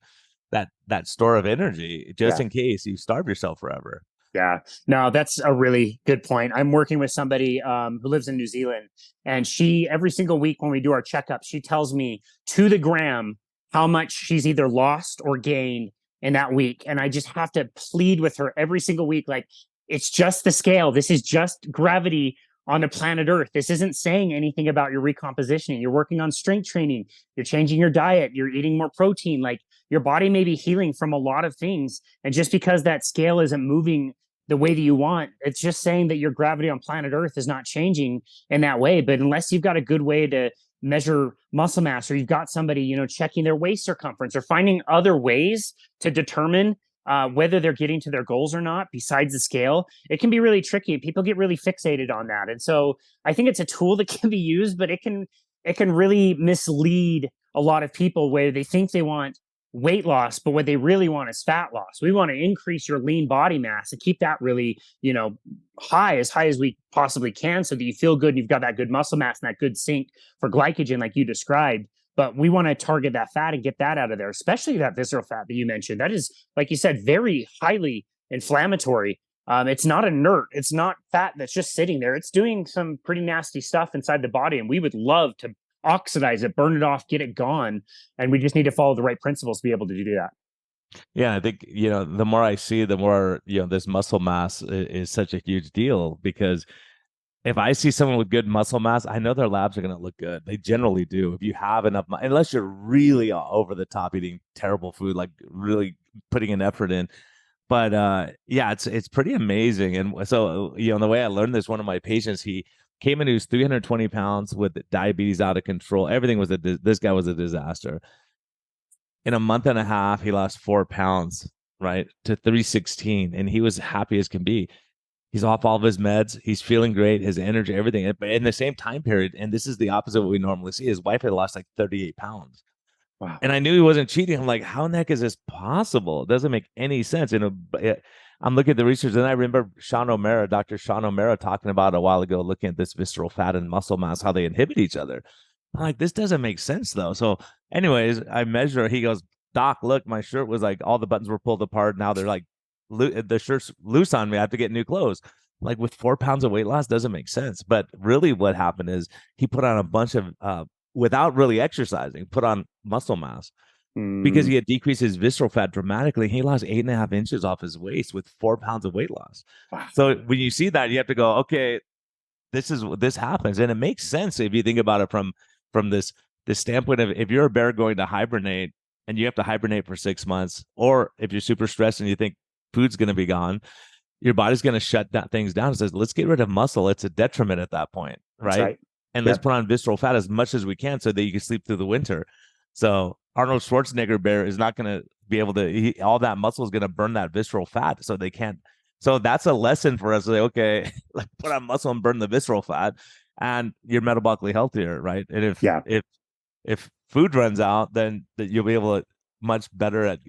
store of energy just in case you starve yourself forever. Yeah, no, that's a really good point. I'm working with somebody who lives in New Zealand, and she, every single week when we do our checkup, she tells me to the gram how much she's either lost or gained in that week. And I just have to plead with her every single week, like, it's just the scale. This is just gravity on the planet Earth. This isn't saying anything about your recompositioning. You're working on strength training. You're changing your diet. You're eating more protein. Like, your body may be healing from a lot of things. And just because that scale isn't moving the way that you want, it's just saying that your gravity on planet Earth is not changing in that way. But unless you've got a good way to measure muscle mass, or you've got somebody, checking their waist circumference, or finding other ways to determine whether they're getting to their goals or not besides the scale, it can be really tricky. People get really fixated on that. And so I think it's a tool that can be used, but it can really mislead a lot of people, where they think they want weight loss, but what they really want is fat loss. We want to increase your lean body mass and keep that really, high as we possibly can, so that you feel good and you've got that good muscle mass and that good sink for glycogen, like you described. But we want to target that fat and get that out of there, especially that visceral fat that you mentioned. That is, like you said, very highly inflammatory. It's not inert. It's not fat that's just sitting there. It's doing some pretty nasty stuff inside the body. And we would love to oxidize it, burn it off, get it gone. And we just need to follow the right principles to be able to do that. Yeah, I think, the more I see, the more, this muscle mass is such a huge deal, because if I see someone with good muscle mass, I know their labs are going to look good. They generally do. If you have enough, unless you're really over the top eating terrible food, like really putting an effort in. But yeah, it's pretty amazing. And so, the way I learned this, one of my patients, he came in, he was 320 pounds with diabetes out of control. Everything was this guy was a disaster. In a month and a half, he lost 4 pounds, right, to 316, and he was happy as can be. He's off all of his meds. He's feeling great. His energy, everything. But in the same time period, and this is the opposite of what we normally see, his wife had lost like 38 pounds. Wow. And I knew he wasn't cheating. I'm like, how in the heck is this possible? It doesn't make any sense. I'm looking at the research, and I remember Dr. Sean O'Mara talking about a while ago, looking at this visceral fat and muscle mass, how they inhibit each other. I'm like, this doesn't make sense though. So, anyways, I measure. He goes, Doc, look, my shirt was like all the buttons were pulled apart. Now they're like, the shirt's loose on me. I have to get new clothes. Like with 4 pounds of weight loss doesn't make sense. But really, what happened is he put on a bunch of without really exercising, put on muscle mass because he had decreased his visceral fat dramatically. He lost 8.5 inches off his waist with 4 pounds of weight loss. Wow. So when you see that, you have to go, okay, this happens, and it makes sense if you think about it from this standpoint of if you're a bear going to hibernate and you have to hibernate for 6 months, or if you're super stressed and you think food's going to be gone, your body's going to shut that things down. It says, let's get rid of muscle. It's a detriment at that point, right? That's right. And let's put on visceral fat as much as we can so that you can sleep through the winter. So Arnold Schwarzenegger bear is not going to be able to, all that muscle is going to burn that visceral fat. So they can't. So that's a lesson for us to say, okay, like put on muscle and burn the visceral fat, and you're metabolically healthier, right? And if food runs out, then you'll be able to much better at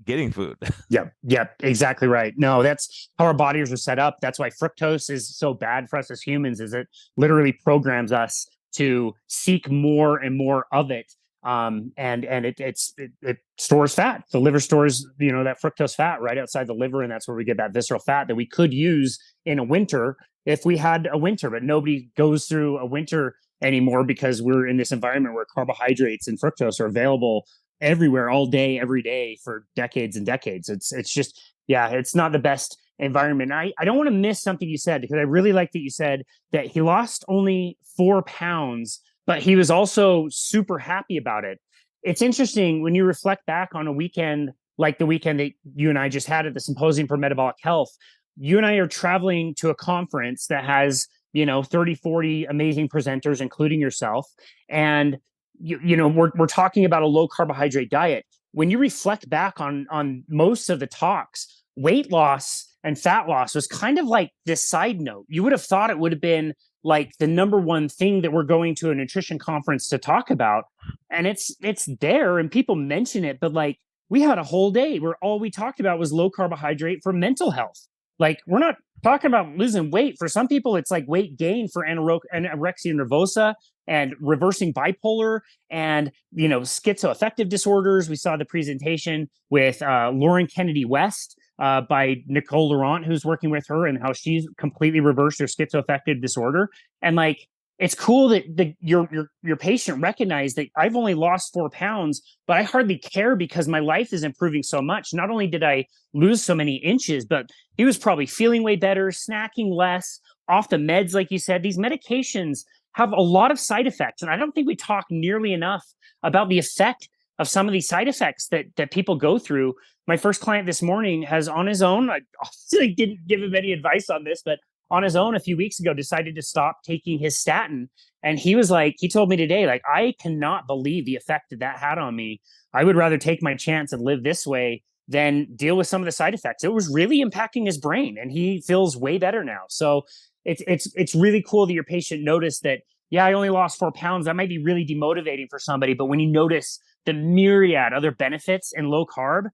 getting food. Yep, exactly right. No, that's how our bodies are set up. That's why fructose is so bad for us as humans, is it literally programs us to seek more and more of it. And it stores fat. The liver stores, that fructose fat right outside the liver, and that's where we get that visceral fat that we could use in a winter if we had a winter, but nobody goes through a winter anymore because we're in this environment where carbohydrates and fructose are available everywhere, all day, every day for decades and decades. It's just, yeah, it's not the best environment. I don't want to miss something you said, because I really like that you said that he lost only 4 pounds, but he was also super happy about it. It's interesting when you reflect back on a weekend like the weekend that you and I just had at the Symposium for Metabolic Health. You and I are traveling to a conference that has 30, 40 amazing presenters, including yourself. And we're talking about a low carbohydrate diet. When you reflect back on most of the talks, weight loss and fat loss was kind of like this side note. You would have thought it would have been like the number one thing that we're going to a nutrition conference to talk about. And it's there and people mention it, but like we had a whole day where all we talked about was low carbohydrate for mental health. Like we're not talking about losing weight. For some people, it's like weight gain for anorexia nervosa and reversing bipolar and schizoaffective disorders. We saw the presentation with Lauren Kennedy West by Nicole Laurent, who's working with her, and how she's completely reversed her schizoaffective disorder. And like, it's cool that your patient recognized that I've only lost 4 pounds, but I hardly care because my life is improving so much. Not only did I lose so many inches, but he was probably feeling way better, snacking less, off the meds, like you said. These medications have a lot of side effects, and I don't think we talk nearly enough about the effect of some of these side effects that people go through. My first client this morning has, on his own, I obviously didn't give him any advice on this, but on his own a few weeks ago decided to stop taking his statin. And he was like, he told me today, like, I cannot believe the effect that had on me. I would rather take my chance and live this way than deal with some of the side effects. It was really impacting his brain, and he feels way better now. So it's really cool that your patient noticed that, yeah, I only lost 4 pounds. That might be really demotivating for somebody, but when you notice the myriad other benefits in low carb,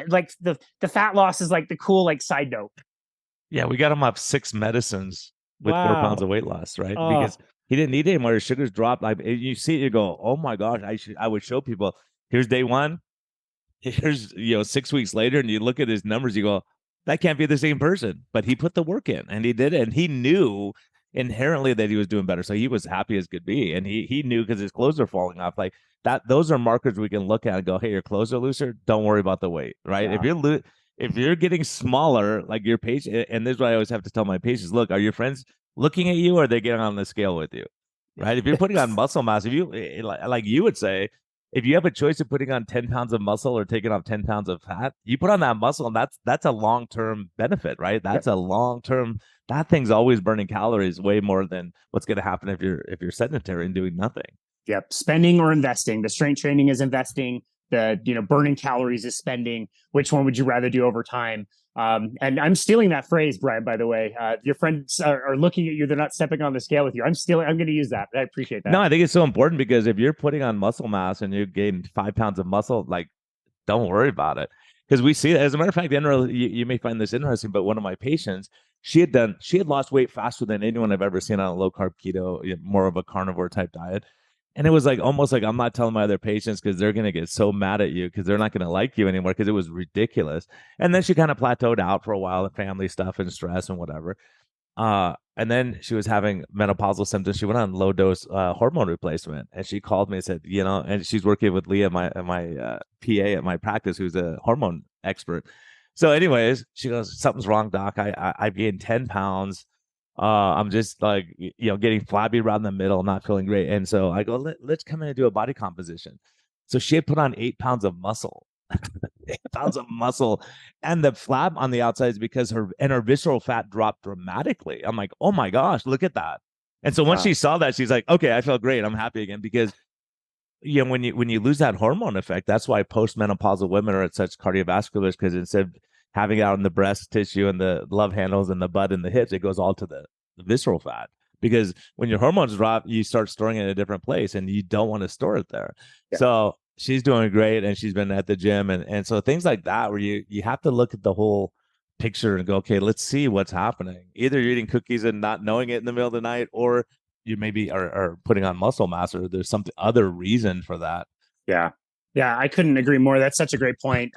like the fat loss is like the cool, like, side note. Yeah, we got him off 6 medicines with 4 pounds of weight loss, right? Because he didn't need it anymore. His sugars dropped. Like you see it, you go, oh my gosh, I would show people, here's day one, here's 6 weeks later, and you look at his numbers, you go, that can't be the same person. But he put the work in, and he did it, and he knew inherently that he was doing better. So he was happy as could be. And he knew, because his clothes are falling off. Like that, those are markers we can look at and go, hey, your clothes are looser. Don't worry about the weight, right? Yeah. If you're getting smaller, like your patient, and this is what I always have to tell my patients, look, are your friends looking at you, or are they getting on the scale with you? Right? If you're putting on muscle mass, if you like you would say, if you have a choice of putting on 10 pounds of muscle or taking off 10 pounds of fat, you put on that muscle, and that's a long-term benefit, right? That's a long-term, that thing's always burning calories way more than what's going to happen if you're sedentary and doing nothing. Yep. Spending or investing. The strength training is investing. The burning calories is spending. Which one would you rather do over time? And I'm stealing that phrase, Brian, by the way. Your friends are looking at you. They're not stepping on the scale with you. I'm going to use that. I appreciate that. No, I think it's so important because if you're putting on muscle mass and you gain 5 pounds of muscle, like, don't worry about it. Because we see it. As a matter of fact, you may find this interesting, but one of my patients, she had lost weight faster than anyone I've ever seen on a low carb keto, more of a carnivore type diet. And it was like almost like I'm not telling my other patients because they're going to get so mad at you because they're not going to like you anymore because it was ridiculous. And then she kind of plateaued out for a while, the family stuff and stress and whatever. And then she was having menopausal symptoms. She went on low dose hormone replacement, and she called me and said, and she's working with Leah, my PA at my practice, who's a hormone expert. So, anyways, she goes, "Something's wrong, doc. I've gained 10 pounds. I'm just like, getting flabby around the middle, not feeling great." And so I go, let's come in and do a body composition. So she had put on 8 pounds of muscle. 8 pounds of muscle, and the flab on the outside is because her visceral fat dropped dramatically. I'm like, oh my gosh, look at that. And so once she saw that, she's like, okay, I feel great. I'm happy again. Because when you lose that hormone effect, that's why postmenopausal women are at such cardiovascular, because instead of having it out in the breast tissue and the love handles and the butt and the hips, it goes all to the visceral fat. Because when your hormones drop, you start storing it in a different place, and you don't want to store it there. Yeah. So she's doing great, and she's been at the gym, and so things like that where you have to look at the whole picture and go, okay, let's see what's happening. Either you're eating cookies and not knowing it in the middle of the night, or you maybe are putting on muscle mass, or there's some other reason for that. Yeah. I couldn't agree more. That's such a great point.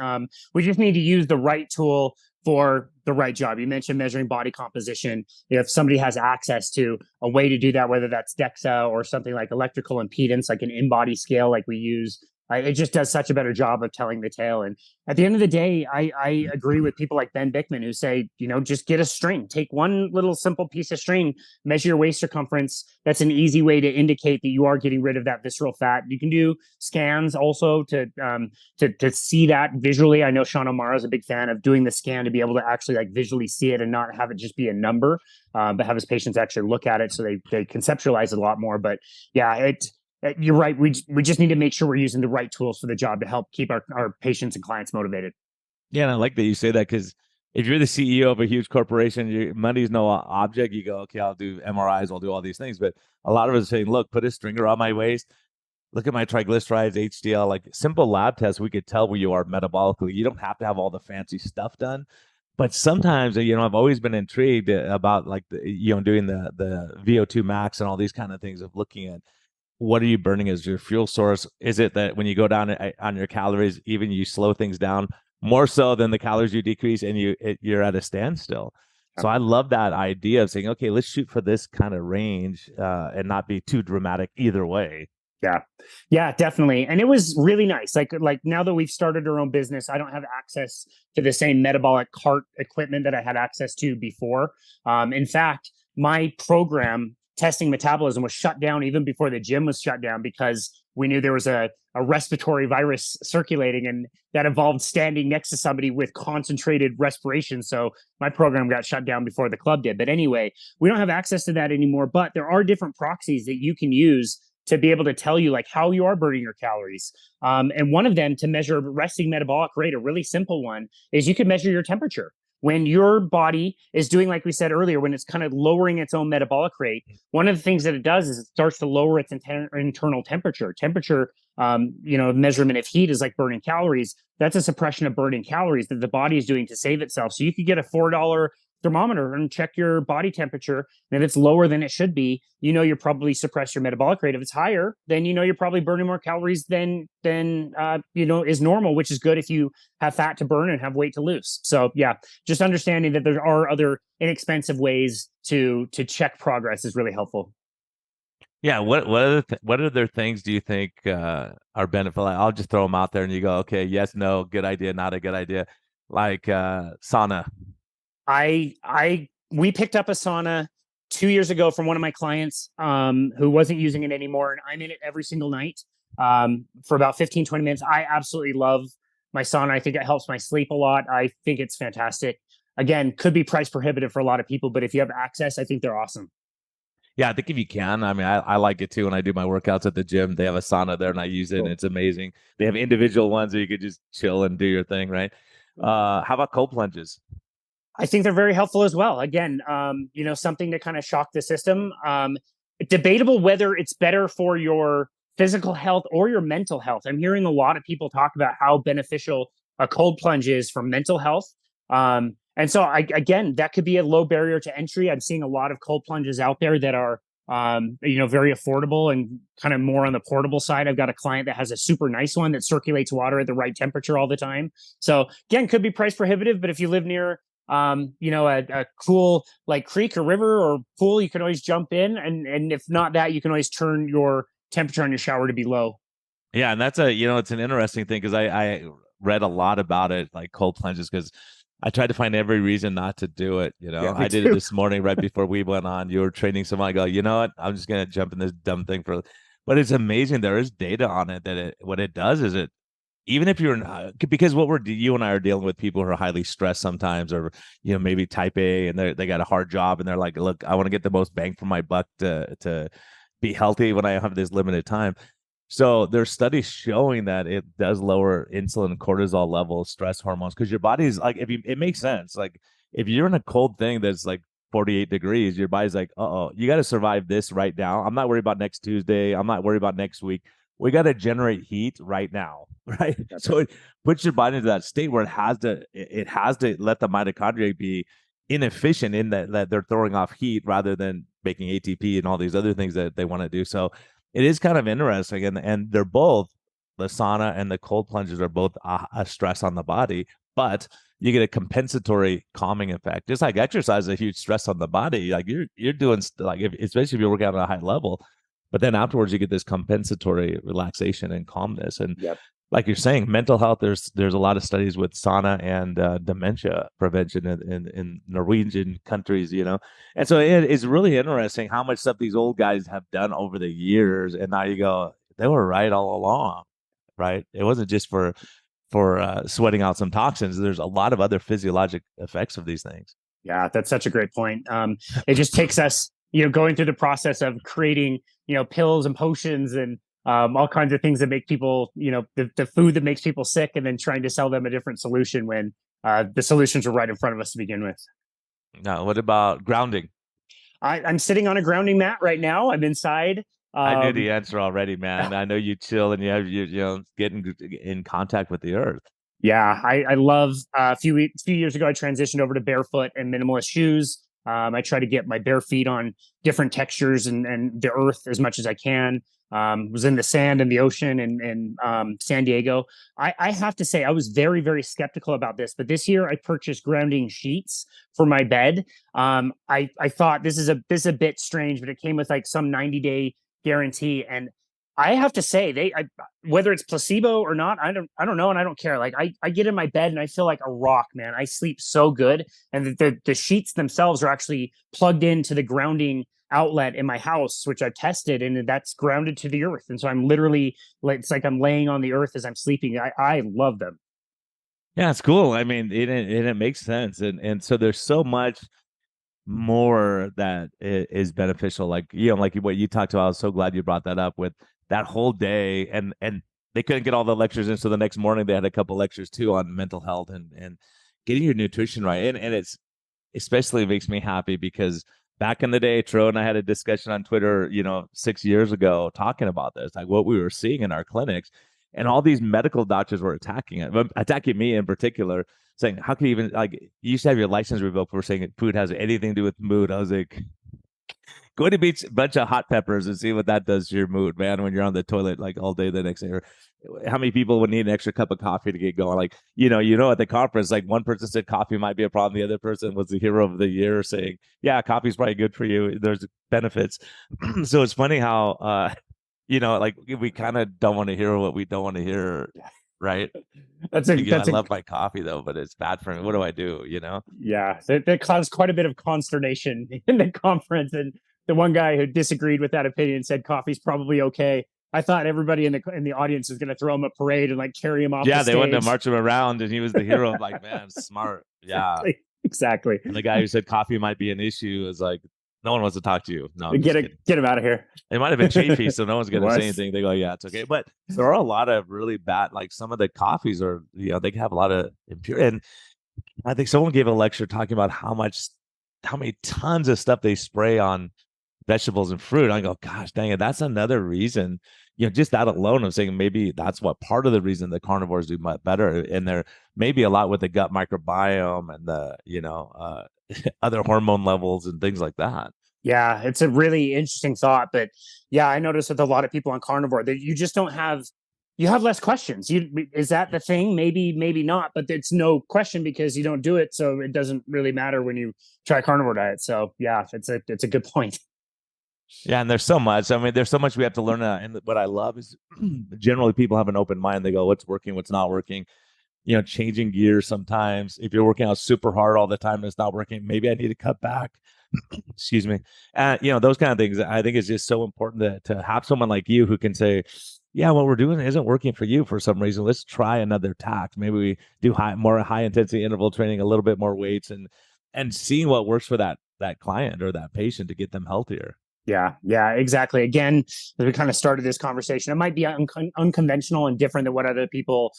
We just need to use the right tool for the right job. You mentioned measuring body composition. If somebody has access to a way to do that, whether that's DEXA or something like electrical impedance, like an in-body scale like we use, it just does such a better job of telling the tale. And at the end of the day, I agree with people like Ben Bickman who say, just get a string, take one little simple piece of string, measure your waist circumference. That's an easy way to indicate that you are getting rid of that visceral fat. You can do scans also to see that visually. I know Sean O'Mara is a big fan of doing the scan to be able to actually like visually see it and not have it just be a number, but have his patients actually look at it so they conceptualize it a lot more. But yeah, you're right. We just need to make sure we're using the right tools for the job to help keep our patients and clients motivated. Yeah, and I like that you say that, because if you're the CEO of a huge corporation, your money's no object. You go, okay, I'll do MRIs, I'll do all these things. But a lot of us are saying, look, put a string around my waist, look at my triglycerides, HDL, like simple lab tests. We could tell where you are metabolically. You don't have to have all the fancy stuff done. But sometimes, I've always been intrigued about like doing the VO2 max and all these kind of things, of looking at what are you burning as your fuel source. Is it that when you go down on your calories, even you slow things down more so than the calories you decrease, and you're at a standstill? So I love that idea of saying, okay, let's shoot for this kind of range and not be too dramatic either way. Yeah, definitely. And it was really nice. Like now that we've started our own business, I don't have access to the same metabolic cart equipment that I had access to before. In fact, my program testing metabolism was shut down even before the gym was shut down, because we knew there was a respiratory virus circulating, and that involved standing next to somebody with concentrated respiration. So my program got shut down before the club did. But anyway, we don't have access to that anymore, but there are different proxies that you can use to be able to tell you like how you are burning your calories. And one of them, to measure resting metabolic rate, a really simple one, is you can measure your temperature. When your body is doing, like we said earlier, when it's kind of lowering its own metabolic rate, one of the things that it does is it starts to lower its internal temperature. Measurement of heat is like burning calories. That's a suppression of burning calories that the body is doing to save itself. So you could get a $4 thermometer and check your body temperature. And if it's lower than it should be, you're probably suppressed your metabolic rate. If it's higher, then you're probably burning more calories than is normal, which is good if you have fat to burn and have weight to lose. So yeah, just understanding that there are other inexpensive ways to check progress is really helpful. Yeah, what other things do you think are beneficial? I'll just throw them out there, and you go, okay, yes, no, good idea, not a good idea. Like sauna. We picked up a sauna 2 years ago from one of my clients who wasn't using it anymore, and I'm in it every single night for about 15, 20 minutes. I absolutely love my sauna. I think it helps my sleep a lot. I think it's fantastic. Again, could be price prohibitive for a lot of people, but if you have access, I think they're awesome. Yeah, I think if you can, I mean, I like it too. When I do my workouts at the gym, they have a sauna there and I use it and it's amazing. They have individual ones where you could just chill and do your thing, right? How about cold plunges? I think they're very helpful as well. Again, something to kind of shock the system. Debatable whether it's better for your physical health or your mental health. I'm hearing a lot of people talk about how beneficial a cold plunge is for mental health. And so, again, that could be a low barrier to entry. I'm seeing a lot of cold plunges out there that are, very affordable and kind of more on the portable side. I've got a client that has a super nice one that circulates water at the right temperature all the time. So, again, could be price prohibitive, but if you live near a cool like creek or river or pool, you can always jump in. And if not that, you can always turn your temperature on your shower to be low. Yeah, and that's it's an interesting thing because I read a lot about it, like cold plunges, because I tried to find every reason not to do it. Yeah, I did it this morning right before we went on. You were training someone. I go, you know what? I'm just gonna jump in this dumb thing but it's amazing. There is data on it that what it does is even if you're not, because you and I are dealing with people who are highly stressed sometimes, or maybe type A and they got a hard job and they're like, look, I want to get the most bang for my buck to be healthy when I have this limited time. So there's studies showing that it does lower insulin, cortisol levels, stress hormones, because your body's like, it makes sense. Like if you're in a cold thing that's like 48 degrees, your body's like, you got to survive this right now. I'm not worried about next Tuesday. I'm not worried about next week. We got to generate heat right now, right? So it puts your body into that state where it has to let the mitochondria be inefficient in that they're throwing off heat rather than making ATP and all these other things that they want to do. So it is kind of interesting, and they're both, the sauna and the cold plunges are both a stress on the body, but you get a compensatory calming effect. Just like exercise is a huge stress on the body. Like you're doing especially if you're working out at a high level, but then afterwards you get this compensatory relaxation and calmness. And Yep. like you're saying, mental health, there's a lot of studies with sauna and dementia prevention in Norwegian countries, and so it is really interesting how much stuff these old guys have done over the years, and now you go, they were right all along, right? It wasn't just for sweating out some toxins. There's a lot of other physiologic effects of these things. Yeah, that's such a great point. It just takes us, going through the process of creating, pills and potions and all kinds of things that make people, the food that makes people sick, and then trying to sell them a different solution when the solutions are right in front of us to begin with. Now, what about grounding? I'm sitting on a grounding mat right now. I'm inside. I knew the answer already, man. I know you chill and you have getting in contact with the earth. Yeah, I love a few years ago, I transitioned over to barefoot and minimalist shoes. I try to get my bare feet on different textures and the earth as much as I can. Was in the sand and the ocean and San Diego. I have to say, I was very, very skeptical about this, but this year I purchased grounding sheets for my bed. I thought this is a bit strange, but it came with like some 90-day guarantee, and I have to say whether it's placebo or not, I don't know, and I don't care. Like I get in my bed and I feel like a rock, man. I sleep so good, and the sheets themselves are actually plugged into the grounding outlet in my house, which I've tested, and that's grounded to the earth. And so I'm literally it's like I'm laying on the earth as I'm sleeping. I love them. Yeah, it's cool. I mean, it makes sense, and so there's so much more that is beneficial. Like like what you talked about. I was so glad you brought that up with that whole day, and they couldn't get all the lectures in, so the next morning they had a couple lectures too on mental health and getting your nutrition right. And it's especially makes me happy because back in the day, Tro and I had a discussion on Twitter, 6 years ago, talking about this, like what we were seeing in our clinics, and all these medical doctors were attacking me in particular, saying, how can you even, like, you used to have your license revoked for saying food has anything to do with mood. I was like, go to beach a bunch of hot peppers and see what that does to your mood, man, when you're on the toilet like all day the next day. Or how many people would need an extra cup of coffee to get going? Like, at the conference, like one person said coffee might be a problem. The other person was the hero of the year saying, yeah, coffee's probably good for you. There's benefits. So it's funny how, like we kind of don't want to hear what we don't want to hear right? That's Like, I a love my coffee though, but it's bad for me. What do I do? yeah. That caused quite a bit of consternation in the conference, and the one guy who disagreed with that opinion said coffee's probably okay. I thought everybody in the audience was going to throw him a parade and like carry him off the Yeah, they wanted to stage. march him around, and he was the hero. I'm like, man, smart. Yeah. Exactly. Exactly. And the guy who said coffee might be an issue is like, no one wants to talk to you. No, I'm just kidding. Get him out of here. It might have been Chafee, so no one's going to say Was. anything. They go, yeah, it's okay. But there are a lot of really bad, like some of the coffees are, they can have a lot of impurity. And I think someone gave a lecture talking about how many tons of stuff they spray on vegetables and fruit. I go, gosh, dang it, that's another reason. Just that alone, I'm saying maybe that's what part of the reason the carnivores do much better. And there may be a lot with the gut microbiome and the, other hormone levels and things like that. Yeah, it's a really interesting thought, but yeah, I noticed with a lot of people on carnivore that you just don't have you have less questions. Is that the thing? Maybe not, but it's no question because you don't do it, so it doesn't really matter when you try carnivore diet. So yeah, it's a good point. Yeah, and there's so much. I mean, there's so much we have to learn. And what I love is generally people have an open mind. They go, what's working, what's not working. Changing gears sometimes. If you're working out super hard all the time and it's not working, maybe I need to cut back. Excuse me. Those kind of things. I think it's just so important to have someone like you who can say, yeah, what we're doing isn't working for you for some reason. Let's try another tack. Maybe we do more high intensity interval training, a little bit more weights, and seeing what works for that client or that patient to get them healthier. Yeah, exactly. Again, as we kind of started this conversation, it might be unconventional and different than what other people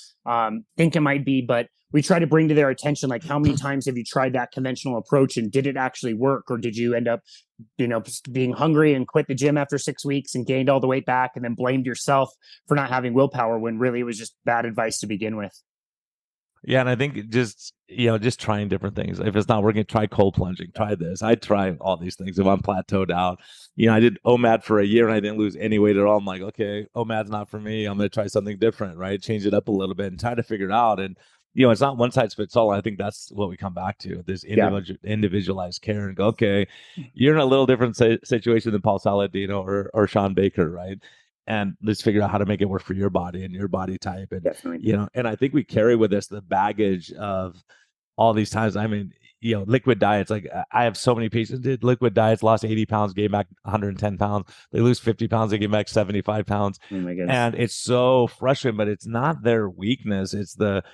think it might be, but we try to bring to their attention, like, how many times have you tried that conventional approach and did it actually work? Or did you end up, being hungry and quit the gym after 6 weeks and gained all the weight back and then blamed yourself for not having willpower when really it was just bad advice to begin with? Yeah, and I think just trying different things. If it's not working, try cold plunging. Try this. I try all these things. If I'm plateaued out, I did OMAD for a year and I didn't lose any weight at all. I'm like, okay, OMAD's not for me. I'm going to try something different, right? Change it up a little bit and try to figure it out. And it's not one size fits all. I think that's what we come back to, this individualized care, and go, okay, you're in a little different situation than Paul Saladino or Sean Baker, right? And let's figure out how to make it work for your body and your body type. And, Definitely. And I think we carry with us the baggage of all these times. I mean, liquid diets, like I have so many patients did liquid diets, lost 80 pounds, gained back 110 pounds. They lose 50 pounds, they gain back 75 pounds. Oh my goodness. And it's so frustrating, but it's not their weakness. It's the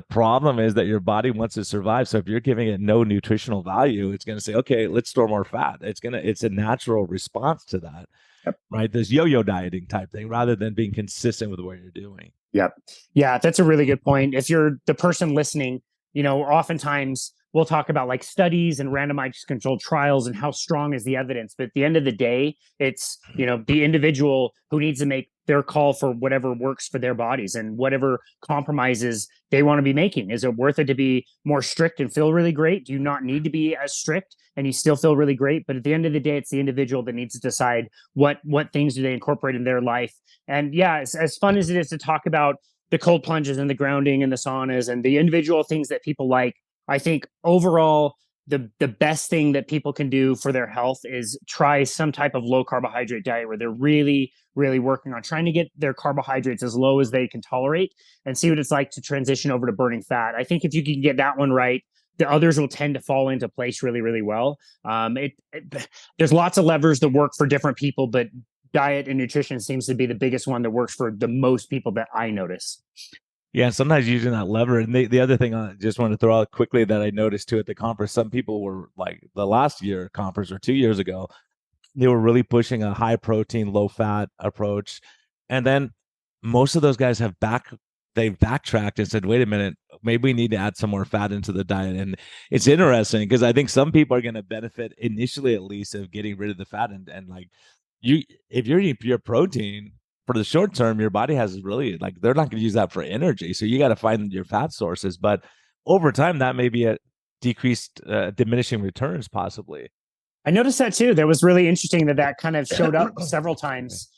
problem is that your body wants to survive. So if you're giving it no nutritional value, it's going to say, okay, let's store more fat. It's a natural response to that. Yep. Right. This yo-yo dieting type thing, rather than being consistent with what you're doing. Yep. Yeah, that's a really good point. If you're the person listening, oftentimes we'll talk about like studies and randomized controlled trials and how strong is the evidence. But at the end of the day, it's, the individual who needs to make their call for whatever works for their bodies and whatever compromises they want to be making. Is it worth it to be more strict and feel really great? Do you not need to be as strict and you still feel really great? But at the end of the day, it's the individual that needs to decide what things do they incorporate in their life. And yeah, as fun as it is to talk about the cold plunges and the grounding and the saunas and the individual things that people like, I think overall, the best thing that people can do for their health is try some type of low carbohydrate diet where they're really, really working on trying to get their carbohydrates as low as they can tolerate and see what it's like to transition over to burning fat. I think if you can get that one right, the others will tend to fall into place really, really well. There's lots of levers that work for different people, but diet and nutrition seems to be the biggest one that works for the most people that I notice. Yeah, sometimes using that lever. And the other thing I just want to throw out quickly that I noticed too at the conference, some people were like the last year conference or 2 years ago, they were really pushing a high protein, low fat approach. And then most of those guys they've backtracked and said, wait a minute, maybe we need to add some more fat into the diet. And it's interesting because I think some people are going to benefit initially, at least, of getting rid of the fat. And like if you're eating pure protein, for the short term, your body has really they're not going to use that for energy. So you got to find your fat sources. But over time, that may be a decreased, diminishing returns, possibly. I noticed that too. That was really interesting that kind of showed up several times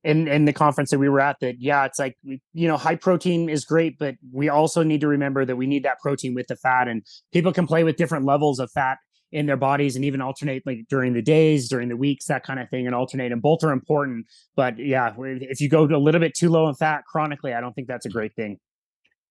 in the conference that we were at. That it's like, high protein is great, but we also need to remember that we need that protein with the fat, and people can play with different levels of fat in their bodies, and even alternate like during the days, during the weeks, that kind of thing, and alternate. And both are important. But yeah, if you go a little bit too low in fat chronically, I don't think that's a great thing.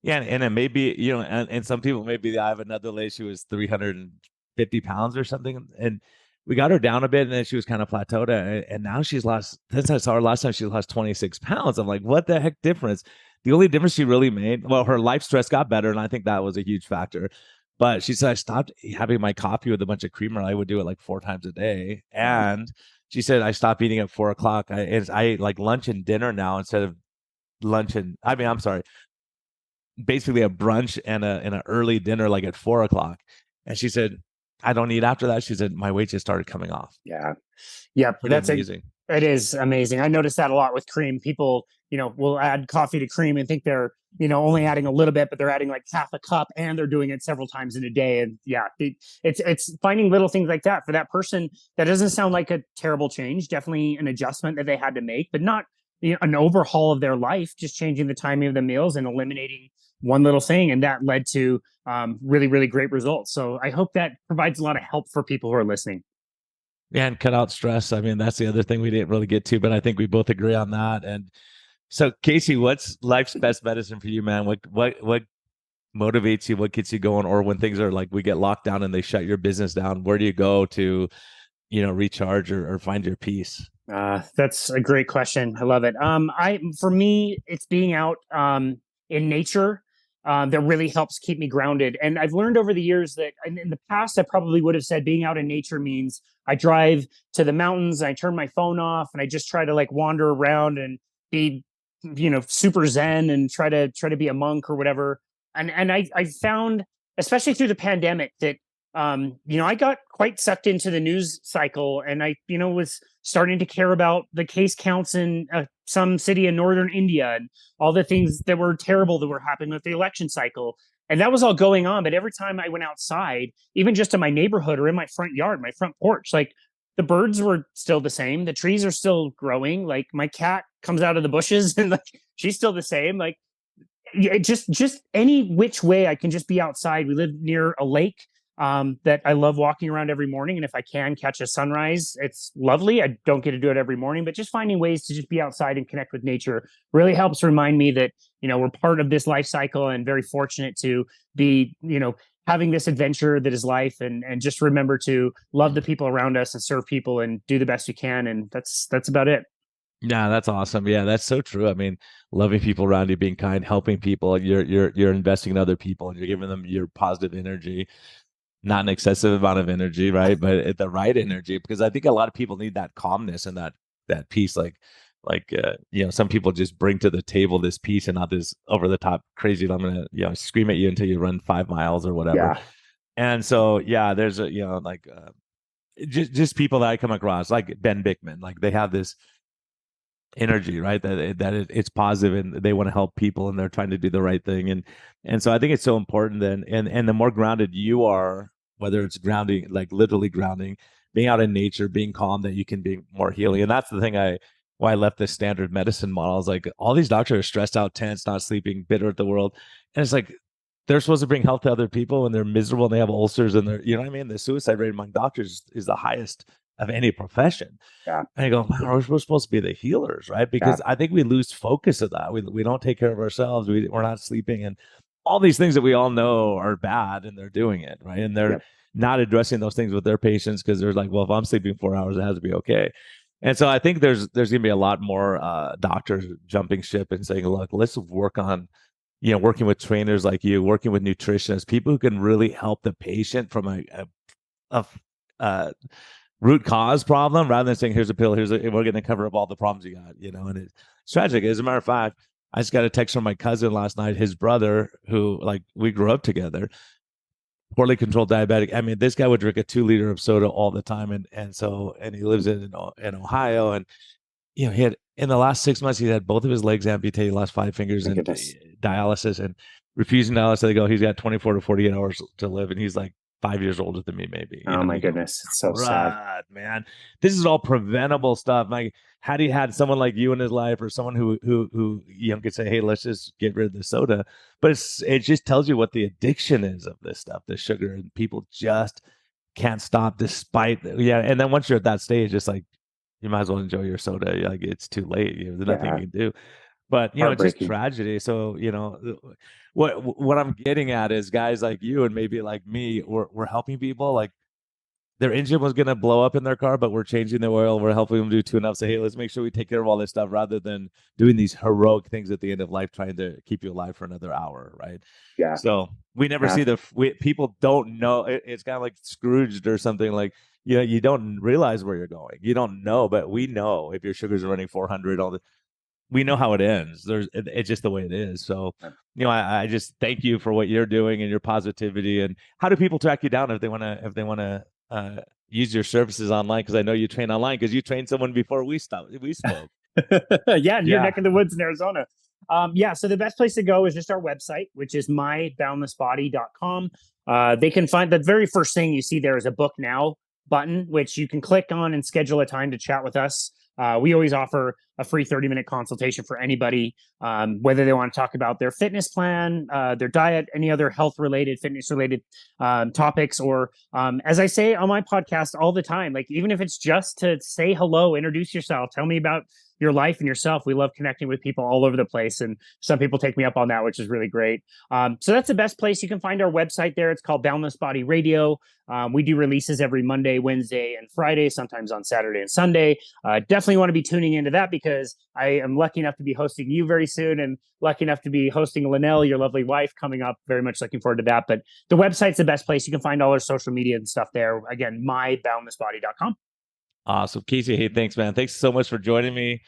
Yeah, and it may be, and some people maybe I have another lady, she was 350 pounds or something, and we got her down a bit, and then she was kind of plateaued, and now she's lost. Since I saw her last time, she lost 26 pounds. I'm like, what the heck difference? The only difference she really made, well, her life stress got better, and I think that was a huge factor. But she said I stopped having my coffee with a bunch of creamer. I would do it like 4 times a day, and she said I stopped eating at 4 o'clock. I like lunch and dinner now instead of lunch and I'm sorry, basically a brunch and an early dinner like at 4 o'clock. And she said, I don't eat after that. She said, my weight just started coming off. Yeah. Yeah. Pretty amazing. It is amazing. I noticed that a lot with cream. People, will add coffee to cream and think they're, only adding a little bit, but they're adding like half a cup and they're doing it several times in a day. And yeah, it's finding little things like that for that person. That doesn't sound like a terrible change. Definitely an adjustment that they had to make, but not an overhaul of their life, just changing the timing of the meals and eliminating one little thing. And that led to really, really great results. So I hope that provides a lot of help for people who are listening. Yeah, and cut out stress. I mean, that's the other thing we didn't really get to, but I think we both agree on that. And so, Casey, what's life's best medicine for you, man? What motivates you? What gets you going? Or when things are like we get locked down and they shut your business down, where do you go to, recharge or find your peace? That's a great question. I love it. For me, it's being out in nature that really helps keep me grounded. And I've learned over the years that in the past, I probably would have said being out in nature means I drive to the mountains, and I turn my phone off, and I just try to like wander around and be, super zen and try to be a monk or whatever. And I found, especially through the pandemic, that I got quite sucked into the news cycle, and I, was starting to care about the case counts in some city in northern India and all the things that were terrible that were happening with the election cycle. And that was all going on. But every time I went outside, even just in my neighborhood or in my front yard, my front porch, like the birds were still the same. The trees are still growing. Like my cat comes out of the bushes and like she's still the same. Like just any which way I can just be outside. We live near a lake that I love walking around every morning. And if I can catch a sunrise, it's lovely. I don't get to do it every morning, but just finding ways to just be outside and connect with nature really helps remind me that, we're part of this life cycle and very fortunate to be, having this adventure that is life, and just remember to love the people around us and serve people and do the best we can. And that's about it. Yeah, that's awesome. Yeah, that's so true. I mean, loving people around you, being kind, helping people, you're investing in other people and you're giving them your positive energy. Not an excessive amount of energy, right? But the right energy, because I think a lot of people need that calmness and that peace. Some people just bring to the table this peace and not this over the top crazy. I'm gonna scream at you until you run 5 miles or whatever. Yeah. And so there's just people that I come across like Ben Bickman, like they have this energy, right? It's positive and they want to help people and they're trying to do the right thing. And so I think it's so important then. And the more grounded you are, whether it's grounding, like literally grounding, being out in nature, being calm, that you can be more healing. And that's the thing why I left this standard medicine model. Is like all these doctors are stressed out, tense, not sleeping, bitter at the world. And it's like they're supposed to bring health to other people and they're miserable and they have ulcers and they're, the suicide rate among doctors is the highest of any profession. Yeah. And I go, man, we're supposed to be the healers, right? Because I think we lose focus of that. We don't take care of ourselves. We're not sleeping and all these things that we all know are bad and they're doing it, right? And they're not addressing those things with their patients because they're like, well, if I'm sleeping 4 hours, it has to be okay. And so I think there's going to be a lot more doctors jumping ship and saying, look, let's work on, working with trainers like you, working with nutritionists, people who can really help the patient from a root cause problem rather than saying, here's a pill, we're going to cover up all the problems you got, and it's tragic. As a matter of fact, I just got a text from my cousin last night, his brother, who like we grew up together, poorly controlled diabetic. I mean, this guy would drink a 2 liter of soda all the time. And he lives in Ohio. And, he had, in the last 6 months, he had both of his legs amputated, lost 5 fingers and dialysis and refusing dialysis. They go, he's got 24 to 48 hours to live. And he's like 5 years older than me, maybe. Oh my goodness. It's so sad, man. This is all preventable stuff. Like, had he had someone like you in his life or someone who could say, hey, let's just get rid of the soda. But it just tells you what the addiction is of this stuff, the sugar, and people just can't stop despite, and then once you're at that stage, it's like you might as well enjoy your soda. Like it's too late. There's nothing you can do. But it's just tragedy. So what I'm getting at is guys like you and maybe like me, we're helping people. Like their engine was gonna blow up in their car, but we're changing the oil. We're helping them do tune-ups. Say, hey, let's make sure we take care of all this stuff rather than doing these heroic things at the end of life, trying to keep you alive for another hour, right? Yeah. So we never see people don't know. It's kind of like Scrooged or something. Like you don't realize where you're going. You don't know, but we know if your sugars are running 400, we know how it ends. It's just the way it is. So, I just thank you for what you're doing and your positivity. And how do people track you down if they want to use your services online? Because I know you train online because you trained someone before we spoke. Yeah, in your neck of the woods in Arizona. So the best place to go is just our website, which is myboundlessbody.com. They can find the very first thing you see there is a book now button, which you can click on and schedule a time to chat with us. We always offer a free 30-minute consultation for anybody, whether they want to talk about their fitness plan, their diet, any other health-related, fitness-related topics, or as I say on my podcast all the time, like even if it's just to say hello, introduce yourself, tell me about your life and yourself. We love connecting with people all over the place, and some people take me up on that, which is really great. So that's the best place. You can find our website there. It's called Boundless Body Radio. We do releases every Monday, Wednesday, and Friday, sometimes on Saturday and Sunday. Definitely want to be tuning into that because I am lucky enough to be hosting you very soon and lucky enough to be hosting Lanell, your lovely wife, coming up. Very much looking forward to that. But the website's the best place. You can find all our social media and stuff there. Again, myboundlessbody.com. Awesome. Casey, hey, thanks, man. Thanks so much for joining me.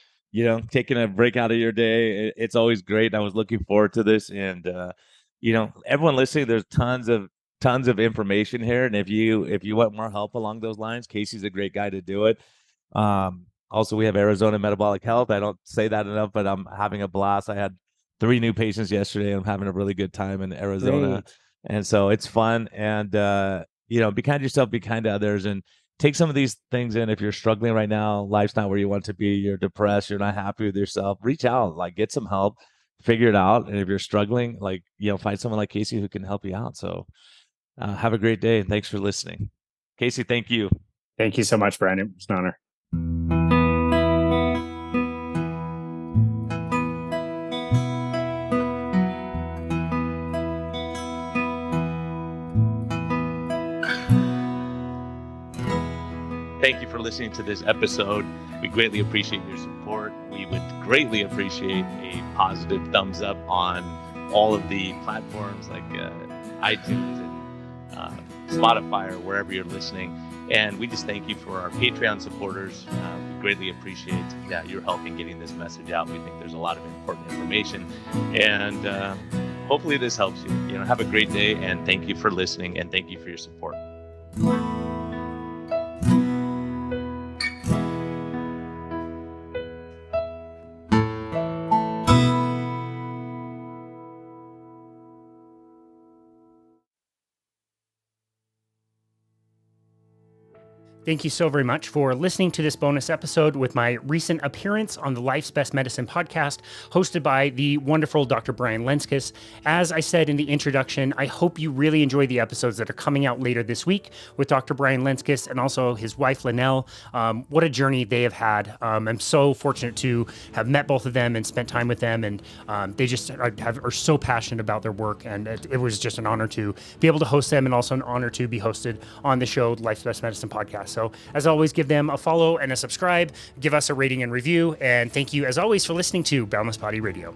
Taking a break out of your day. It's always great. I was looking forward to this. And, everyone listening, there's tons of information here. And if you want more help along those lines, Casey's a great guy to do it. Also, we have Arizona Metabolic Health. I don't say that enough, but I'm having a blast. I had 3 new patients yesterday. I'm having a really good time in Arizona. Great. And so it's fun. And, be kind to yourself, be kind to others, and take some of these things in. If you're struggling right now, life's not where you want to be, you're depressed, you're not happy with yourself, reach out, get some help, figure it out. And if you're struggling, find someone like Casey who can help you out. So have a great day. And thanks for listening. Casey, thank you. Thank you so much, Brandon. It's an honor. Thank you for listening to this episode. We greatly appreciate your support. We would greatly appreciate a positive thumbs up on all of the platforms like iTunes and Spotify or wherever you're listening. And we just thank you for our Patreon supporters. We greatly appreciate your help in getting this message out. We think there's a lot of important information. And hopefully this helps you. Have a great day, and thank you for listening, and thank you for your support. Thank you so very much for listening to this bonus episode with my recent appearance on the Life's Best Medicine podcast, hosted by the wonderful Dr. Brian Lenzkes. As I said in the introduction, I hope you really enjoy the episodes that are coming out later this week with Dr. Brian Lenzkes and also his wife, Lanell. What a journey they have had. I'm so fortunate to have met both of them and spent time with them, and they just are so passionate about their work, and it was just an honor to be able to host them, and also an honor to be hosted on the show, Life's Best Medicine podcast. So as always, give them a follow and a subscribe, give us a rating and review, and thank you as always for listening to Boundless Body Radio.